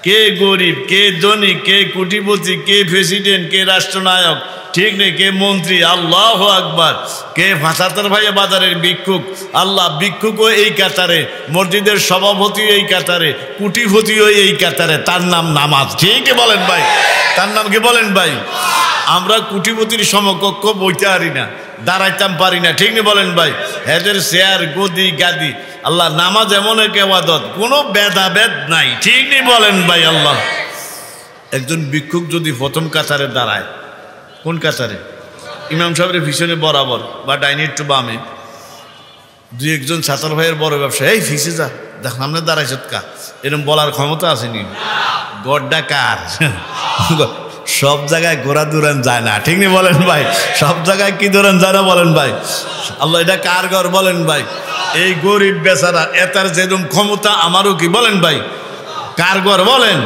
কে গরিব, কে ধনী, কে কোটিপতি, কে প্রেসিডেন্ট, কে রাষ্ট্রনায়ক, ঠিক নেই? কে মন্ত্রী, আল্লাহ আকবার। কে ফাঁসাতার ভাইয়া বাজারের ভিক্ষুক, আল্লাহ ভিক্ষুকও এই কাতারে, মসজিদের সভাপতিও এই কাতারে, কোটিপতিও এই কাতারে, তার নাম নামাজ, ঠিক বলেন ভাই? তার নাম কি বলেন ভাই? আমরা কোটিপতির সমকক্ষ বইতে পারি না, দাঁড়াইতাম পারি না, ঠিক নেই বলেন ভাই? এদের চেয়ার, গদি, গাদি। আল্লাহ নামাজ এমন এক ইবাদত, কোনো ভেদাভেদ নাই, ঠিক নেই বলেন ভাই? আল্লাহ একজন ভিক্ষুক যদি প্রথম কাতারে দাঁড়ায়, কোন কাতারে? ইমাম সাহেবের পিছনে বরাবর বা ডাইনি একটু বামে, দুই একজন ছাত্র ভাইয়ের বড় ব্যবসা, এই ফিসে যা, দেখ আমরা দাঁড়াইছ কা, এরকম বলার ক্ষমতা আসেনি। গড্ডা কার? সব জায়গায় ঘোরা দৌড়ান যায় না, ঠিক নেই বলেন ভাই? সব জায়গায় কি দৌড়ান যায় না বলেন ভাই? আল্লাহ এটা কার ঘর বলেন ভাই? এই গরিব বেচারা, এটার যেরকম ক্ষমতা আমারও কি বলেন ভাই? কার ঘর বলেন?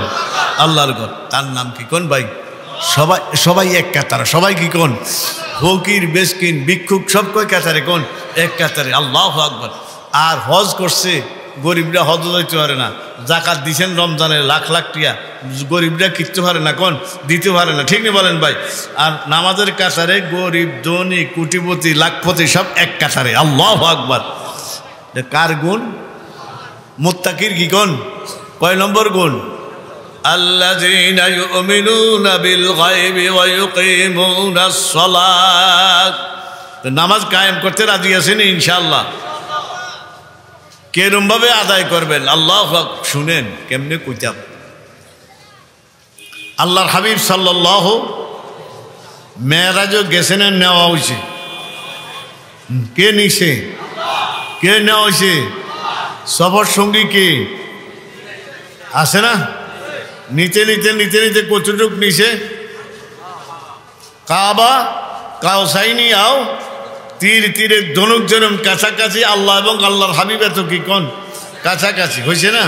আল্লাহর ঘর। তার নাম কি কোন ভাই? সবাই সবাই এক কাতারে, সবাই কি কোন? ফকির, বেশকিন, ভিক্ষুক সব কয় কাতারে? কোন? এক কাতারে। আল্লাহু আকবার। আর হজ করছে গরিবরা, হজ যাইতে পারে না। যাকাত দিছেন রমজানের লাখ লাখ টিয়া, গরিবরা কিনতে পারে না, কোন? দিতে পারে না, ঠিক নেই বলেন ভাই? আর নামাজের কাতারে গরিব, ধনী, কোটিপতি, লাখপতি সব এক কাতারে। আল্লাহু আকবার। কার গুণ? মুত্তাকির কি কোন? কয় নম্বর গুণ? আল্লাযীনা ইউমিনুনা বিল গায়বি ওয়া ইউকিমুনাস সালাত। নামাজ কায়েম করতে রাজি আছেন ইনশাআল্লাহ? কেরম ভাবে আদায় করবেন? আল্লাহু আকবার। শুনেন কেমনে কইতাম। আল্লাহর হাবিব সাল্লাল্লাহু মেরাজও গেছেন, নেওয়া হয়েছে। কে নিছে? কে নেওয়া হয়েছে? সফর সঙ্গী কে আছে না? নিতে নিতে নিতে নিতে কতটুক নিছে? কাবা, কাউসাইনি আও, তীর তীরে ধনুক জনম কাছাকাছি। আল্লাহ এবং আল্লাহর হাবিব এত কি কোন? কাছাকাছি হয়েছে না?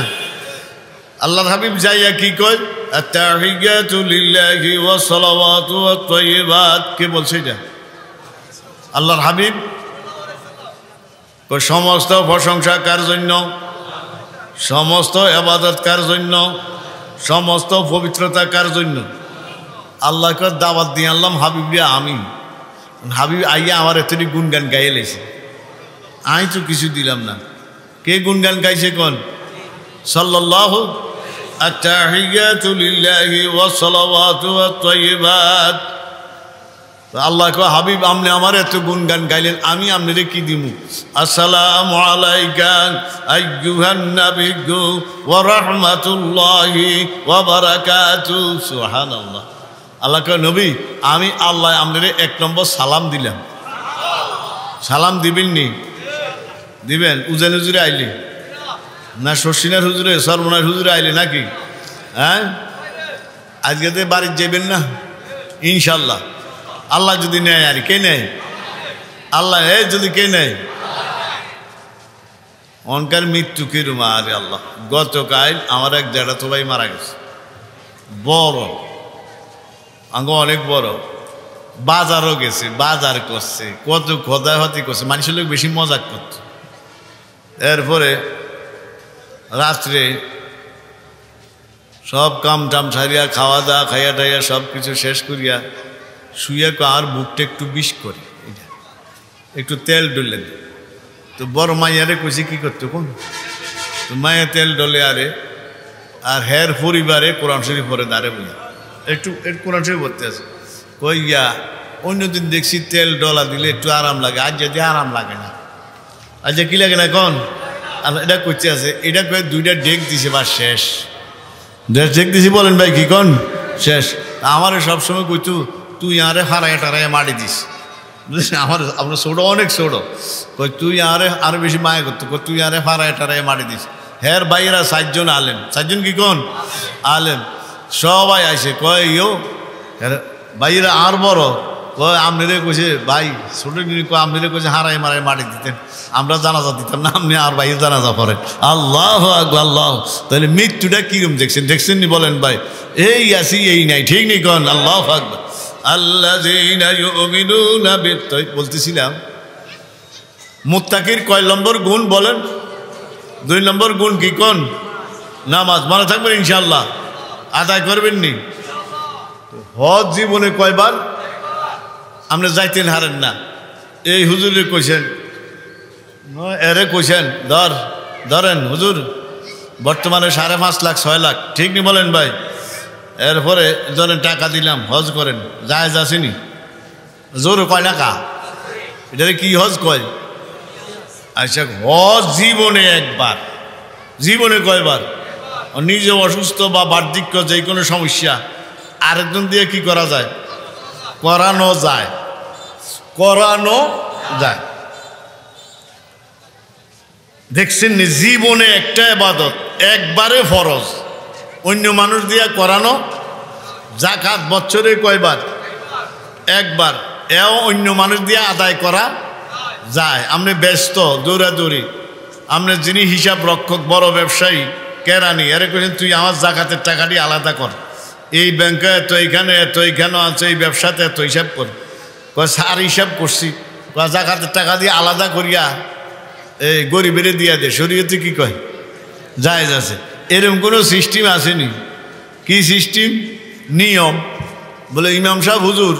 আল্লাহর হাবিব যাইয়া কি কয়? আত-তাহিয়াতু লিল্লাহি ওয়া সালাওয়াতু ওয়াত তাইয়্যিবাত। কে বলছে এটা? আল্লাহর হাবিব। সমস্ত প্রশংসা কার জন্য? সমস্ত ইবাদত কার জন্য? সমস্ত পবিত্রতা কার জন্য? আল্লাহকে দাওয়াত দিয়ে আনলাম হাবিবিয়া আমি। হাবিব আইয়া আমার এতটি গুনগান গাইয়ে লেছে, আমি তো কিছু দিলাম না। কে গুনগান গাইছে কোন? সাল্লাল্লাহু আত-তাহিয়াতু লিল্লাহি ওয়া সালাওয়াতু ওয়াত তাইয়্যিবাত। আল্লাহ কয় হাবিব আপনি আমার এত গুনগান গাইলেন, আমি আপনারে কি দিমু? আসসালামু আলাইকা আইয়ুহান নাবিয়্যু ওয়া রাহমাতুল্লাহি ওয়া বারাকাতুহু। সুবহানাল্লাহ। আল্লাহ কয় নবী আমি আল্লাহ আপনারে এক নম্বর সালাম দিলাম। সালাম দিবেন নি? দিবেন। উজান হুজুরে আইলে না শশিনার হুজুরে, সরমনার হুজুরে আইলে নাকি? হ্যাঁ, আজকে তো বাড়ি যাবেন না ইনশাল্লাহ। আল্লাহ যদি নেয়, আর কে নেয়? আল্লাহ। যদি কে নেয়? অনকার মৃত্যু কিরম? আরে আল্লাহ, গতকাল আমার এক জ্যাঠাতো ভাই মারা গেছে, বড় আঙ্গ, অনেক বড়। বাজারও গেছে, বাজার করছে, কত খোদাহতি করছে, মানুষের লোক বেশি মজাক করত। এরপরে রাত্রে সব কাম টাম সারিয়া খাওয়া দাওয়া খাইয়া টাইয়া সব কিছু শেষ করিয়া শুয়ে আর বুকটা একটু বিষ করে একটু তেল ডলে তো বড় মাইয়ারে কইছে কি করতে কোন তো মায়া তেল ডলে আরে আর হের পরিবারে কোরআন শরীফ পরে দাঁড়ে বলি একটু কোরআন শরীফ পড়তে আছে কইয়া অন্যদিন দেখছি তেল ডলা দিলে একটু আরাম লাগে আজ যদি আরাম লাগে না আজ কি লাগে না কোন এটা করতে আছে এটা কয়ে দুইটা ডেক দিছে বা শেষ ডেক দিছি বলেন ভাই কি কোন শেষ আমারে সবসময় কইতু তুই আরে হারায় টারায় মারি দিস বুঝলি আমার আপনার ছোটো অনেক ছোটো কই তুই আরো বেশি মায়া করতো তুই আরে হারায় টারায় মারি দিস হের ভাইয়েরা 7 জন আলেম 7 জন কি কোন আলেম সবাই আইসে কয় ইয়ো হের ভাইয়েরা আর বড় কয় আমনেরে কইছে ভাই ছোট আমনেরে কইছে হারায় মারায় মারি দিতেন আমরা জানাজা দিতাম না আপনি আর ভাইয়ের জানাজা করেন আল্লাহু আকবার আল্লাহ তাহলে মৃত্যুটা কিরম দেখছেন নি বলেন ভাই এই আসি এই নাই ঠিক নেই কোন আল্লাহু আকবার আল্লাযীনা ইউমিনুনা বলতেছিলাম মুত্তাকির কয় নম্বর গুণ বলেন 2 নম্বর গুণ কি কোন নামাজ মনে থাকবেন ইনশাআল্লাহ আদায় করবেন নি হজ জীবনে কয়বার আপনি যাইতেন হারেন না এই হুজুরে কইছেন এরে কইছেন ধরেন হুজুর বর্তমানে 5.5 লাখ 6 লাখ ঠিক নি বলেন ভাই এরপরে ধরেন টাকা দিলাম হজ করেন জায়েজ আসেনি জোর কয় টাকা এটারে কি হজ কয় আচ্ছা হজ জীবনে একবার জীবনে কয়বার নিজে অসুস্থ বা বার্ধক্য যে কোনো সমস্যা আরেকজন দিয়ে কি করা যায় করানো যায় দেখছেন জীবনে একটা ইবাদত একবারে ফরজ অন্য মানুষ দিয়া করানো যাকাত বছরে কয়বার একবার এও অন্য মানুষ দিয়া আদায় করা যায় আপনি ব্যস্ত দৌড়াদৌড়ি আপনি যিনি হিসাব রক্ষক বড় ব্যবসায়ী কেরানি এর কইছেন তুই আমার যাকাতের টাকাটি আলাদা কর এই ব্যাংকে এত এইখানে আছে এই ব্যবসাতে এত হিসাব কর সার হিসাব করছি যাকাতের টাকা দিয়ে আলাদা করিয়া এই গরিবের দিয়া দে শরীয়তে কি কয় জায়েজ আছে এরকম কোনো সিস্টেম আসেনি কি সিস্টেম নিয়ম বলে ইমাম সাহেব হুজুর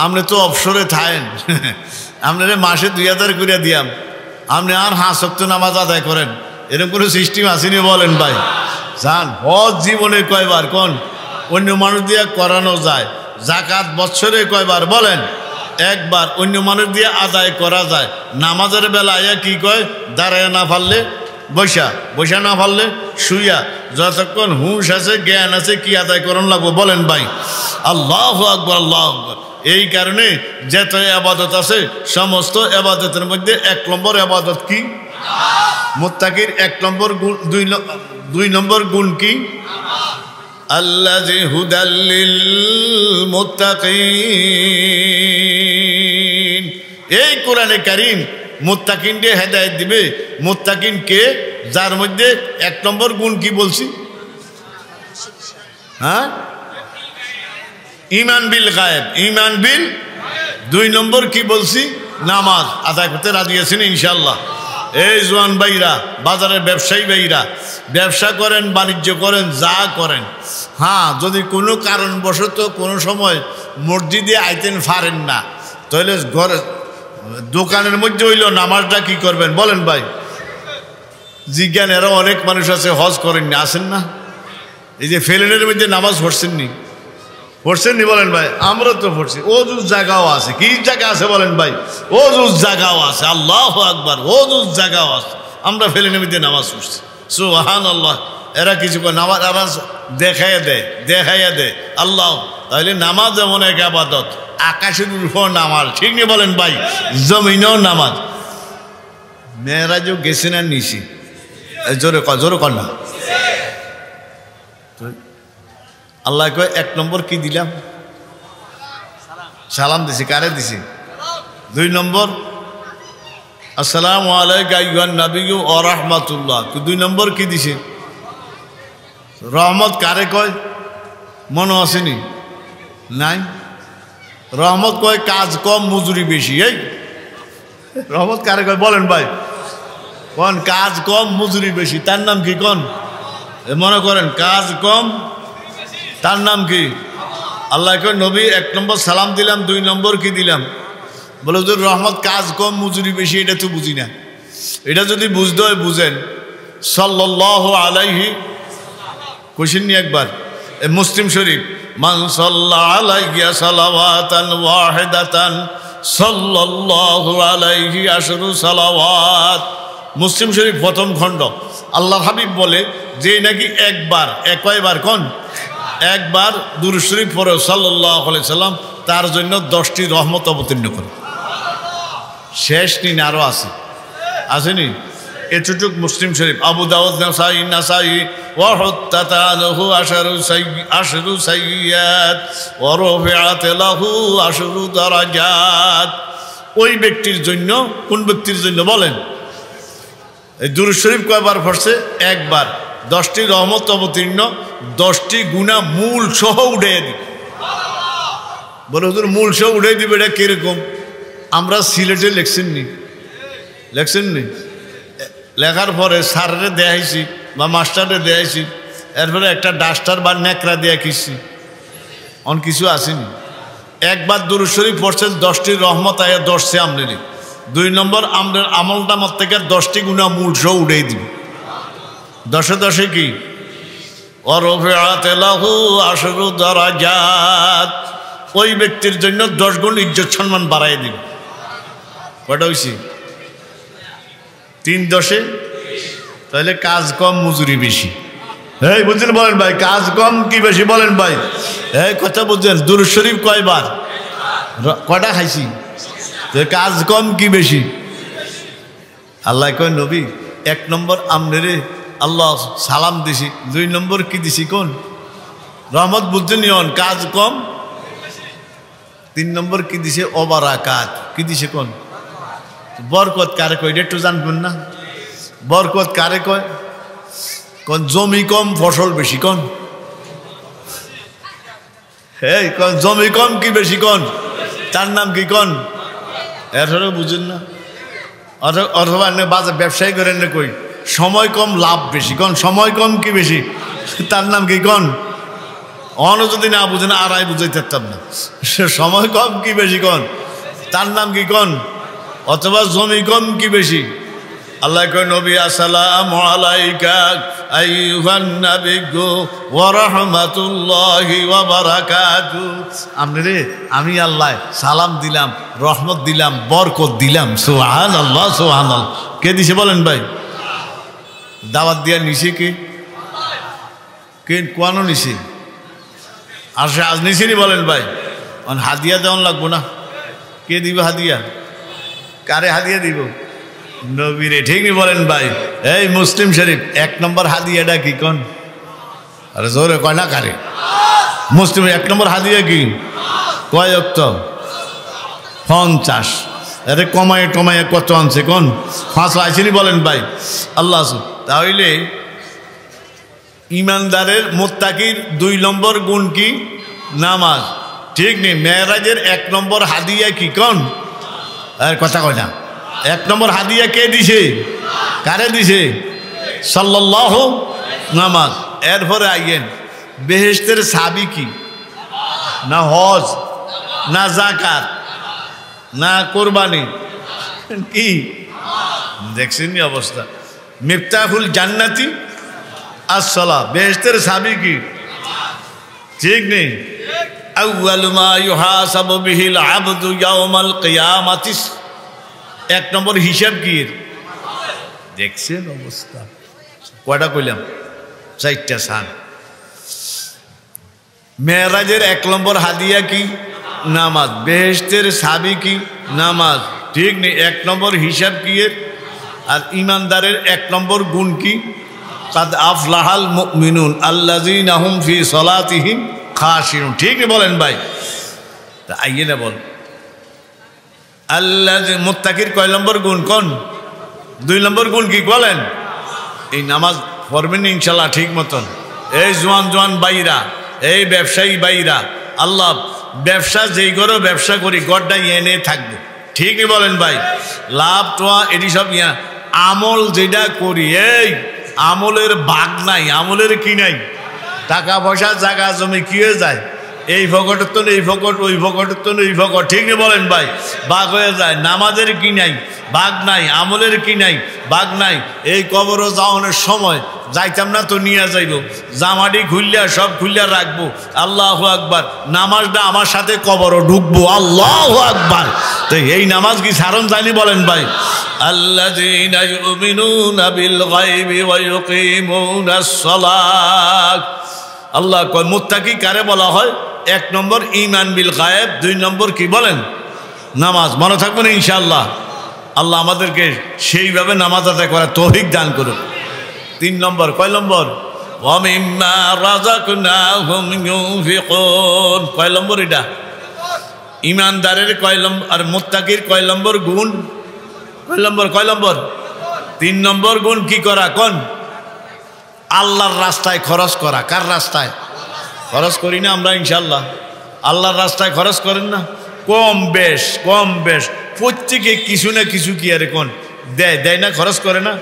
আপনি তো অবসরে থাকেন আপনারা মাসে 2000 করে দিয়াম আপনি আর 5 ওয়াক্ত নামাজ আদায় করেন এরকম কোনো সিস্টেম আসেনি বলেন ভাই জান হজ জীবনে কয়বার কোন অন্য মানুষ দিয়ে করানো যায় যাকাত বছরে কয়বার বলেন একবার অন্য মানুষ দিয়ে আদায় করা যায় নামাজের বেলায় কি কয় দাঁড়ায় না পারলে বৈশা না পারলে শুইয়া যতক্ষণ হুঁশ আছে জ্ঞান আছে কি আদায় করন লাগবো বলেন ভাই আল্লাহু আকবার আল্লাহু আকবার এই কারণে যত ইবাদত আছে সমস্ত ইবাদতের মধ্যে 1 নম্বর ইবাদত কি মুত্তাকির 1 নম্বর গুণ 2 নম্বর গুণ কি আল্লাযী হুদাল্লিল মুত্তাকিন এই কোরআনে কারীম মুত্তাকিনকে হেদায়েত দিবে মুত্তাকিন কে যার মধ্যে 1 নম্বর গুণ কি বলছি হ্যাঁ ঈমান বিল গায়েব ঈমান বিল 2 নম্বর কি বলছি নামাজ আদায় করতে রাজি আছেন ইনশাআল্লাহ এই জওয়ান ভাইরা বাজারের ব্যবসায়ী ভাইরা ব্যবসা করেন বাণিজ্য করেন যা করেন হ্যাঁ যদি কোনো কারণবশত কোনো সময় মসজিদে আইতেন পারেন না তাহলে ঘরে দোকানের মধ্যে হইল নামাজটা কি করবেন বলেন ভাই জিজ্ঞান এরা অনেক মানুষ আছে হজ করেননি আসেন না এই যে ফেলেনের মধ্যে নামাজ পড়ছেন নি বলেন ভাই আমরা তো পড়ছি ওজুজ জায়গাও আছে কি জায়গা আছে বলেন ভাই ওজুজ জায়গাও আছে আল্লাহু আকবার ওজুজ জায়গাও আছে আমরা ফেলেনের মধ্যে নামাজ পড়ছি সুবহানাল্লাহ এরা কিছু নামাজ দেখাইয়া দেয় আল্লাহ তাহলে নামাজ এমন এক ইবাদত আকাশের উপর নামাজ ঠিক নেই বলেন ভাই জমিনেও নামাজ মেয়েরাজও গেছে না নিছি জোরে কর না আল্লাহ কয় 1 নম্বর কি দিলাম সালাম দিছি কারে দিছি 2 নম্বর আসসালামু আলাইকা আইয়ুহান নাবিয়্যু ওয়া রাহমাতুল্লাহ 2 নম্বর কি দিছি রহমত কারে কয় মনে আসেনি নাই রহমত কয় কাজ কম মজুরি বেশি এই রহমত কারে কয় বলেন ভাই কোন কাজ কম মজুরি বেশি তার নাম কি কোন মনে করেন কাজ কম, তার নাম কি? আল্লাহ কয় নবী 1 নম্বর সালাম দিলাম, 2 নম্বর কি দিলাম? বলে হুজুর রহমত কাজ কম মজুরি বেশি, এটা তো বুঝি না। এটা যদি বুঝতে হয় বুঝেন, সাল্লাল্লাহু আলাইহি কইছেননি একবার মুসলিম শরীফ, মান সাল্লা আলাইয়া সালাওয়াতান ওয়াহিদাতান সাল্লাল্লাহু আলাইহি আশরু সালাওয়াত। মুসলিম শরীফ প্রথম খণ্ড। আল্লাহর হাবিব বলে যে নাকি একবার, কয়বার কোন? একবার দুরূদ শরীফ পড়ে সাল্লাল্লাহু আলাইহি সাল্লাম, তার জন্য 10টি রহমত অবতীর্ণ করে। শেষ নিন, আরো আছে, আসেনি? এতটুক মুসলিম শরীফ। আবু দাউদ, নাসাই ওয়া হুত্তাতানহু আশরু সাইয়্যাত ওয়া রুফিআত লাহু আশরু দারাজাত। ওই ব্যক্তির জন্য, কোন ব্যক্তির জন্য বলেন? এই দুরূদ শরীফ কয়বার পড়ছে? একবার। 10টি রহমত অবতীর্ণ, 10টি গুনাহ মূল সহ উঠে দিবে। বলে হুজুর মূল সহ উঠে দিবে, এটা কিরকম? আমরা সিলেটে লেখছেননি, লেখার পরে স্যারে দেখাইছি বা মাস্টারে দেখাইছি, এরপরে একটা ডাস্টার বা নেকড়া দিয়ে কিছি, অন কিছু আসেনি। একবার দুরূদ শরীফ পড়ছেন, 10টি রহমত আয়া 10 সে আমলেনি। 2 নম্বর আমলের আমলটা মত থেকে 10টি গুনাহ মূল সহ উঠেই দিবে। 10 কি? ওয়া রুফিআত লাহু আশরু দারাজাত। ওই ব্যক্তির জন্য 10 গুণ ইজ্জত সম্মান বাড়াই দিবে। কয়টা হইছে? 3 10। তাহলে কাজ কম মজুরি বেশি। এই বুঝলেন? বলেন ভাই, কাজ কম কি বেশি? বলেন ভাই, এই কথা বুঝছেন? দুরূদ শরীফ কয়বার, কয়টা খাইছি? কাজ কম কি বেশি? আল্লাহ কয় নবী 1 নম্বর আমনেরে আল্লাহ সালাম দিছি, 2 নম্বর কি দিছি কোন? রহমত। বুঝছেন? কাজ কম। 3 নম্বর কি দিছে? অবারাকাত। কি দিছে কোন? বরকত কারে কয়? এটা একটু জানবেন না? বরকত কারে কয়? কোন? জমি কম ফসল বেশি কোন? এই কোন জমি কম কি বেশি কোন? তার নাম কি কোন? এরপরে বুঝেন না? অথবা বাজার ব্যবসায়ী করেন না কই সময় কম লাভ বেশি কোন? সময় কম কি বেশি? তার নাম কি কোন? অন যদি না বুঝেন আড়াই বুঝাইতে পারতাম না। সময় কম কি বেশি কোন? তার নাম কি কোন? অথবা জমি কম কি বেশি? আল্লাহ কয় নবী আসসালামু আলাইকা আইয়ুহান নাবিয়্যু ওয়া রাহমাতুল্লাহি ওয়া বারাকাতুহু। আমরে আমি আল্লাহ সালাম দিলাম, রহমত দিলাম, বরকত দিলাম। সুবহানাল্লাহ, সুবহানাল্লাহ। কে দিছে বলেন ভাই? দাওয়াত দিয়া নিছে কে? কোন নিছে? আর সে আজ নিছেনি বলেন ভাই? হাদিয়া দেওয়ান লাগবো না? কে দিবে হাদিয়া? কারে হাদিয়া দিব? নবীরে। ঠিক নি বলেন ভাই? এই মুসলিম শরীফ 1 নম্বর হাদিয়াটা কি কোন? আরে জোরে কয় না কারে? মুসলিম 1 নম্বর হাদিয়া কি? কয় ওয়াক্ত? 50। আরে কমায় টমায় কত আনছে কোন? 5 আইছেনি বলেন ভাই? আল্লাহ। তাহলে ইমানদারের মুত্তাকির 2 নম্বর গুণ কি? নামাজ। ঠিক নেই? মেরাজের 1 নম্বর হাদিয়া কি কোন? আর কথা কয় না। 1 নম্বর হাদিয়া কে দিছে? কারে দিছে? সাল্লাল্লাহু নামাজ। এরপরে আইয়েন বেহেশতের চাবি কি? না হজ, না যাকাত, না কোরবানি, কি? দেখছেন অবস্থা? মিফতাহুল জান্নাতি আসসালাহ। বেহেশতের চাবি কি? ঠিক নেই? আউয়ালু মা ইউহাসাবু বিহিল আবদু ইয়াউমাল কিয়ামাতি। 1 নম্বর হিসাব কি? দেখছেন অবস্থা? কয়টা কইলাম? 4টা সান। মেরাজের 1 নম্বর হাদিয়া কি? নামাজ। বেহেশতের চাবি কি? নামাজ। ঠিক নেই? 1 নম্বর হিসাব কি? আর ইমানদারের 1 নম্বর গুণ কি? কাদ আফলাহাল মুমিনুন আল্লাযীনা হুম ফি সালাতিহিম খাশিউন। ঠিক বলেন ভাই? তা আইয়ে না বল আল্লাহ মুত্তাকির কয় নম্বর গুণ কোন? 2 নম্বর গুণ কি বলেন? এই নামাজ পড়বেন ইনশাল্লাহ ঠিক মতন। এই জোয়ান জোয়ান বাইরা, এই ব্যবসায়ী বাইরা, আল্লাহ ব্যবসা যেই করো ব্যবসা করি গড়টাই এনে থাকবে। ঠিকই বলেন ভাই? লাভ টোয়া এটি সব আমল যেটা করি, এই আমলের ভাগ নাই, আমলের কি নাই? টাকা পয়সা জায়গা জমি কি হয়ে যায়? এই ফকটের তো এই ফকট, ওই ফকটের তো এই ফকট, ঠিক না বলেন ভাই? ভাগ হয়ে যায়। নামাজের কি নাই? ভাগ নাই। আমলের কি নাই? ভাগ নাই। এই কবরও যাওয়ানোর সময় যাইতাম না তো নিয়ে যাইব, জামাটি খুললিয়া সব খুললিয়া রাখবো। আল্লাহু আকবার, নামাজটা আমার সাথে কবরও ঢুকবো। আল্লাহু আকবার। তো এই নামাজ কি সারণ জানি বলেন ভাই? আল্লাযীনা ইউমিনুনা বিল গায়বি ওয়া ইউকিমুনাস সালাত। আল্লাহ কয় মুত্তাকি কারে বলা হয়? 1 নম্বর ঈমান বিল গায়ব, 2 নম্বর কি বলেন? নামাজ। মনে থাকবে না ইনশাআল্লাহ? আল্লাহ আমাদেরকে সেইভাবে নামাজ আদায় করার তৌফিক দান করুন। 3 নম্বর, কয় নম্বর? ওয়া মিম্মা রাযাকনাহুম ইউনফিকুন। কয় নম্বর এটা? ঈমানদারের কয় নম্বর আর মুত্তাকির কয় নম্বর গুণ? কয় নম্বর? কয় নম্বর? 3 নম্বর গুণ কি করা? কোন? আল্লাহর রাস্তায় খরচ করা। কার রাস্তায়? খরচ করি না আমরা ইনশাআল্লাহ? আল্লাহর রাস্তায় খরচ করেন না? কম বেশ, কম বেশ প্রত্যেকে কিছু না কিছু কি আর কোন দেয়, দেয় না? খরচ করে না?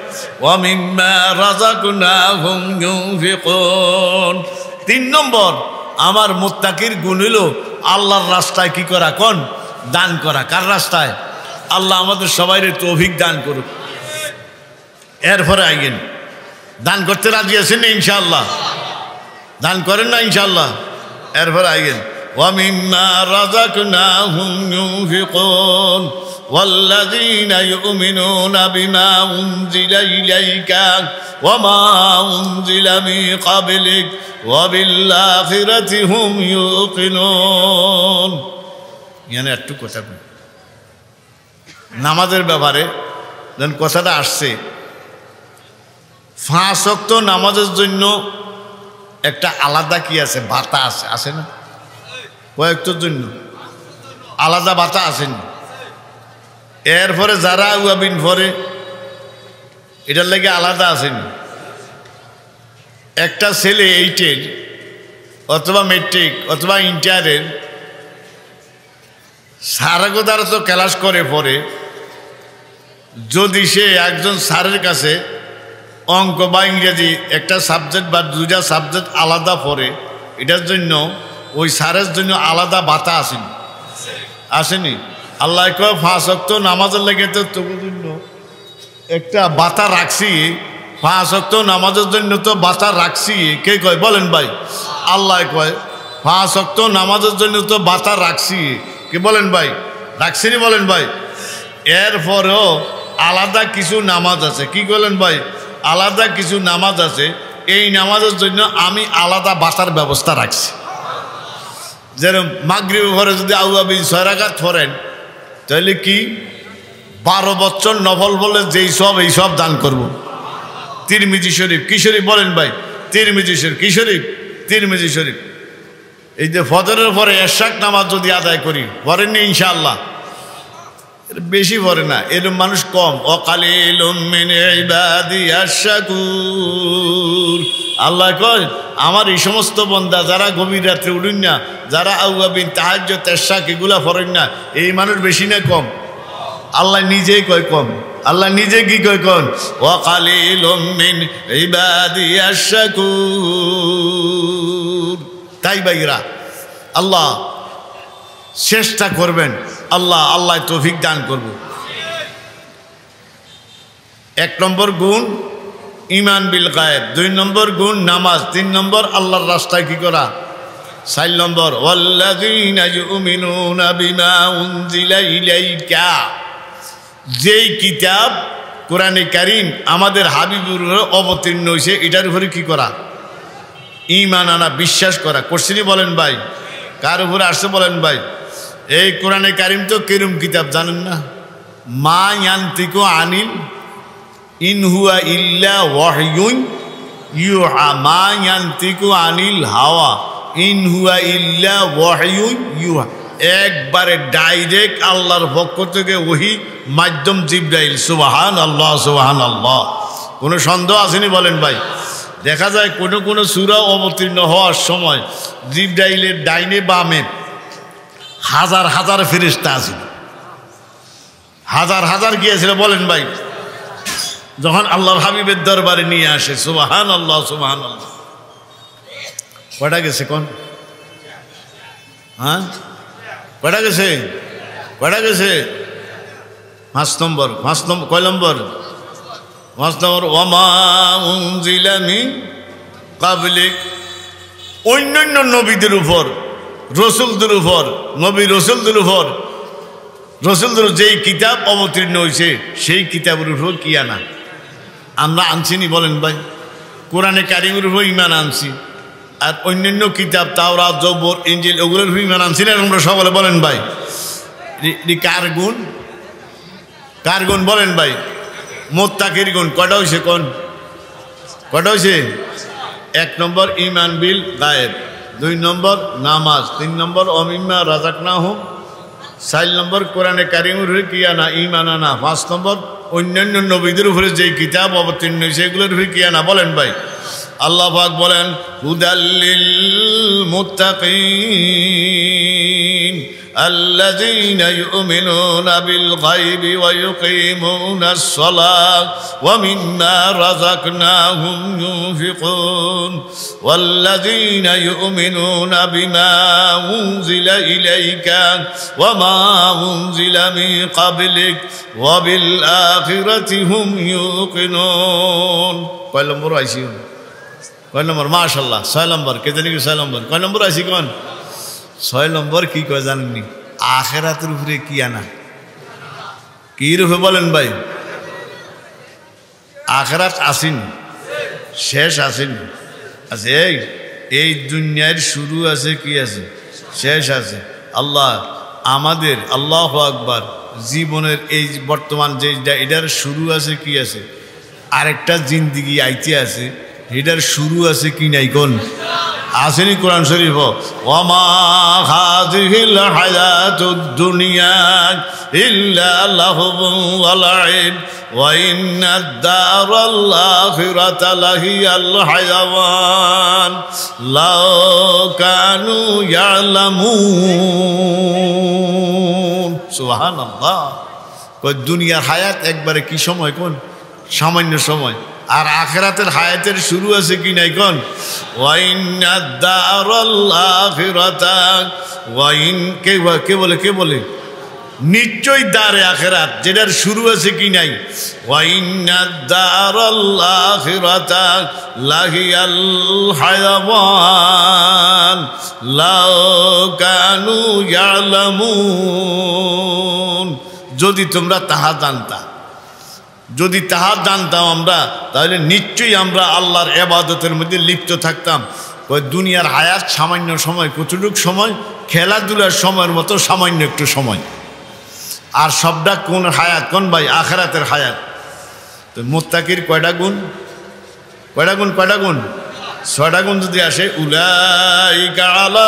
ওয়া মিম্মা রাযাকনাহুম ইউনফিকুন। 3 নম্বর আমার মুত্তাকির গুণ হলো আল্লাহর রাস্তায় কি করা? কোন? দান করা। কার রাস্তায়? আল্লাহ আমাদের সবাইরে তৌফিক দান করুক। এরপরে আইন দান করতে রাজি আছেন না ইনশাআল্লাহ? দান করেন না ইনশাআল্লাহ? এরপরে আইন ওয়া মিম্মা রাযাকনাহুম ইউনফিকুন ওয়াল্লাযীনা ইউমিনুনা বিমা উনজিলা ইলাইকা ওয়া মা উনজিলা মিন ক্বাবলিক ওয়া বিল আখিরাতি হুম ইউকিনুন। মানে একটু কথা নামাজের ব্যাপারে যখন কথাটা আসছে, 5 ওয়াক্ত নামাজের জন্য একটা আলাদা কি আছে? ভাতা আছে, আছে না? কয়েকটার জন্য আলাদা ভাতা আসেন। এরপরে যারা আউয়াবিন পরে এটার লাগে আলাদা আসেন। একটা ছেলে 8-এর অথবা মেট্রিক অথবা ইন্টারের সারাগো দ্বারা তো ক্লাস করে পরে, যদি সে একজন স্যারের কাছে অঙ্ক বা ইংরেজি একটা সাবজেক্ট বা 2টা সাবজেক্ট আলাদা পড়ে, এটার জন্য ওই স্যারের জন্য আলাদা ভাতা আসেনি, আসেনি? আল্লাহ কয় 5 ওয়াক্ত নামাজের লেগে তো তোর জন্য একটা ভাতা রাখছি। 5 ওয়াক্ত নামাজের জন্য তো ভাতা রাখছি। কে কয় বলেন ভাই? আল্লাহ কয় 5 ওয়াক্ত নামাজের জন্য তো ভাতা রাখছি। কে বলেন ভাই? রাখছিনি বলেন ভাই? এরপরেও আলাদা কিছু নামাজ আছে। কি বলেন ভাই? আলাদা কিছু নামাজ আছে। এই নামাজের জন্য আমি আলাদা ভাতার ব্যবস্থা রাখছি। যেরকম মাগরিবের পরে যদি আউয়াবিন 6 রাকাত পড়েন, তাহলে কি 12 বছর নফল বলে যেই সব এই সব দান করব। তিরমিজি শরীফ। কি শরীফ বলেন ভাই? তিরমিজি শরীফ। কি শরীফ? তিরমিজি শরীফ। এই যে ফজরের পরে এশাক নামাজ যদি আদায় করি, পড়েননি ইনশাআল্লাহ? বেশি পড়ে না, এরকম মানুষ কম। ওয়াকালিলুম মিন ইবাদিয়াশ শাকুর। আল্লাহ কয় আমার এই সমস্ত বান্দা যারা গভীর রাত্রে উঠেন না, যারা আউয়াবিন তাহাজ্জুদ এশাক এগুলা পড়েন না, এই মানুষ বেশি না কম? আল্লাহ নিজেই কয় কম। আল্লাহ নিজে কি কয়? কন ওয়াকালিলুম মিন ইবাদিয়াশ শাকুর। তাই ভাইরা আল্লাহ চেষ্টা করবেন, আল্লাহ আল্লাহ তৌফিক দান করব। 1 নম্বর গুণ ঈমান বিল গায়ব, 2 নম্বর গুণ নামাজ, 3 নম্বর আল্লাহর রাস্তায় কি করা, 4 নম্বর ওয়াল্লাযীনা ইউমিনুনা বিমা উনজিলা ইলাইকা। যেই কিতাব কোরআনে কারীম আমাদের হাবিবুর অবতীর্ণ হয়েছে, এটার উপরে কি করা? ঈমান আনা, বিশ্বাস করা। করছিনি বলেন ভাই? কার উপরে আসছে বলেন ভাই? এই কোরআনে কারীম তো কিরম কিতাব জানেন না? মা ইয়ানতিকু আনিল ইন হুয়া ইল্লা ওয়াহয়ুন ইউহা। মা ইয়ানতিকু আনিল হাওয়া ইন হুয়া ইল্লা ওয়াহয়ুন ইউহা। একবারে ডাইরেক্ট আল্লাহর পক্ষ থেকে ওহী, মাধ্যম জিবরাইল। সুবহানাল্লাহ, সুবহানাল্লাহ। কোনো সন্দেহ আসেনি বলেন ভাই? দেখা যায় কোনো কোনো সূরা অবতীর্ণ হওয়ার সময় জিবরাইলের ডাইনে বামে হাজার হাজার ফেরেশতা আছে। হাজার হাজার গিয়েছিল বলেন ভাই? যখন আল্লাহর হাবিবের দরবারে নিয়ে আসে সুবহানাল্লাহ সুবহানাল্লাহ। কয়টা গেছে কোন? হ্যাঁ কয়টা গেছে? কয়টা গেছে? 5 নম্বর। 5 নম্বর কয় নম্বর? 5 নম্বর ওয়ামা উনজিলা মিন কাবলিক, অন্যান্য নবীদের উপর, রসুলদের উপর, নবী রসুলদের উপর, রসুলদের যেই কিতাব অবতীর্ণ হয়েছে সেই কিতাবের উপর কি আনা? আমরা আনছিনি বলেন ভাই? কোরআনে কারিমের উপর ঈমান আনছি, আর অন্যান্য কিতাব তাওরাত জবর ইনজিল ওগুলোর উপর ঈমান আনছি না আমরা সকলে বলেন ভাই? কার গুণ? কার গুণ বলেন ভাই? মুত্তাকির গুণ। কয়টা হয়েছে কোন? কয়টা হয়েছে? 1 নম্বর ঈমান বিল গায়েব, 2 নম্বর নামাজ, 3 নম্বর অমিম্মা রাযাকনাহুম, 4 নম্বর কোরআনে কারিমের উপর কি আনা? ঈমান আনা, 5 নম্বর অন্যান্য নবীদের উপরে যেই কিতাব অবতীর্ণ হয়েছে এগুলোর উপর কি আনা? বলেন ভাই? আল্লাহ পাক বলেন হুদাল্লিল মুত্তাকিন الذين يؤمنون بالغيب ويقيمون الصلاة ومما رزقناهم ينفقون والذين يؤمنون بما أنزل إليك وما أنزل من قبلك وبالآخرة هم يوقنون. কয় নম্বর আইসি? কয় নম্বর? মাশাআল্লাহ 6 নম্বর। কে জানি কি 6 নম্বর? কয় নম্বর আইসি কোন? 6 নম্বর কি কয় জানেননি? আখিরাতের উপরে কি আনা? কি রূপে বলেন ভাই? আখিরাত আসেন, শেষ আসেন, আছে। এই দুনিয়ার শুরু আছে, কি আছে? শেষ আছে। আল্লাহ আমাদের, আল্লাহু আকবার, জীবনের এই বর্তমান যে এটার শুরু আছে, কি আছে? আরেকটা জিন্দিগি আইতে আছে, এটার শুরু আছে কি নাই কোন? আসেনি কোরআন শরীফ? ওয়ামা হাযিহিল হায়াতুদ দুনিয়া ইল্লা লাহবুন ওয়া লাইব ওয়া ইন্নাদ দারাল আখিরাতা লাহিয়াল হায়াওয়ান লাউ কানু ইয়ালামুন। সুবহানাল্লাহ। কই দুনিয়ার হায়াত একবারে কি সময় কোন? সামান্য সময়। আর আখিরাতের হায়াতের শুরু আছে কি নাই কোন? ওয়াইন্নাদ দারাল আখিরাতা ওয়াইন, কে বলে? কে বলে? নিশ্চয় দারে আখিরাত যেটার শুরু আছে কি নাই? ওয়াইন্নাদ দারাল আখিরাতা লাহিয়াল হায়াওয়ান লাউ কানু ইয়ালামুন। যদি তোমরা তাহা জানতা, যদি তাহা জানতাম আমরা, তাহলে নিশ্চয়ই আমরা আল্লাহর ইবাদতের মধ্যে লিপ্ত থাকতাম। ওই দুনিয়ার হায়াত সামান্য সময়, কতটুক সময়? খেলাধুলার সময়ের মতো সামান্য একটু সময়। আর সবটা কোন হায়াত কোন ভাই? আখিরাতের হায়াত। তো মুত্তাকির কয়টা গুণ? কয়টা গুণ? কয়টা গুণ? 6টা গুণ যদি আসে, উলাইকা আলা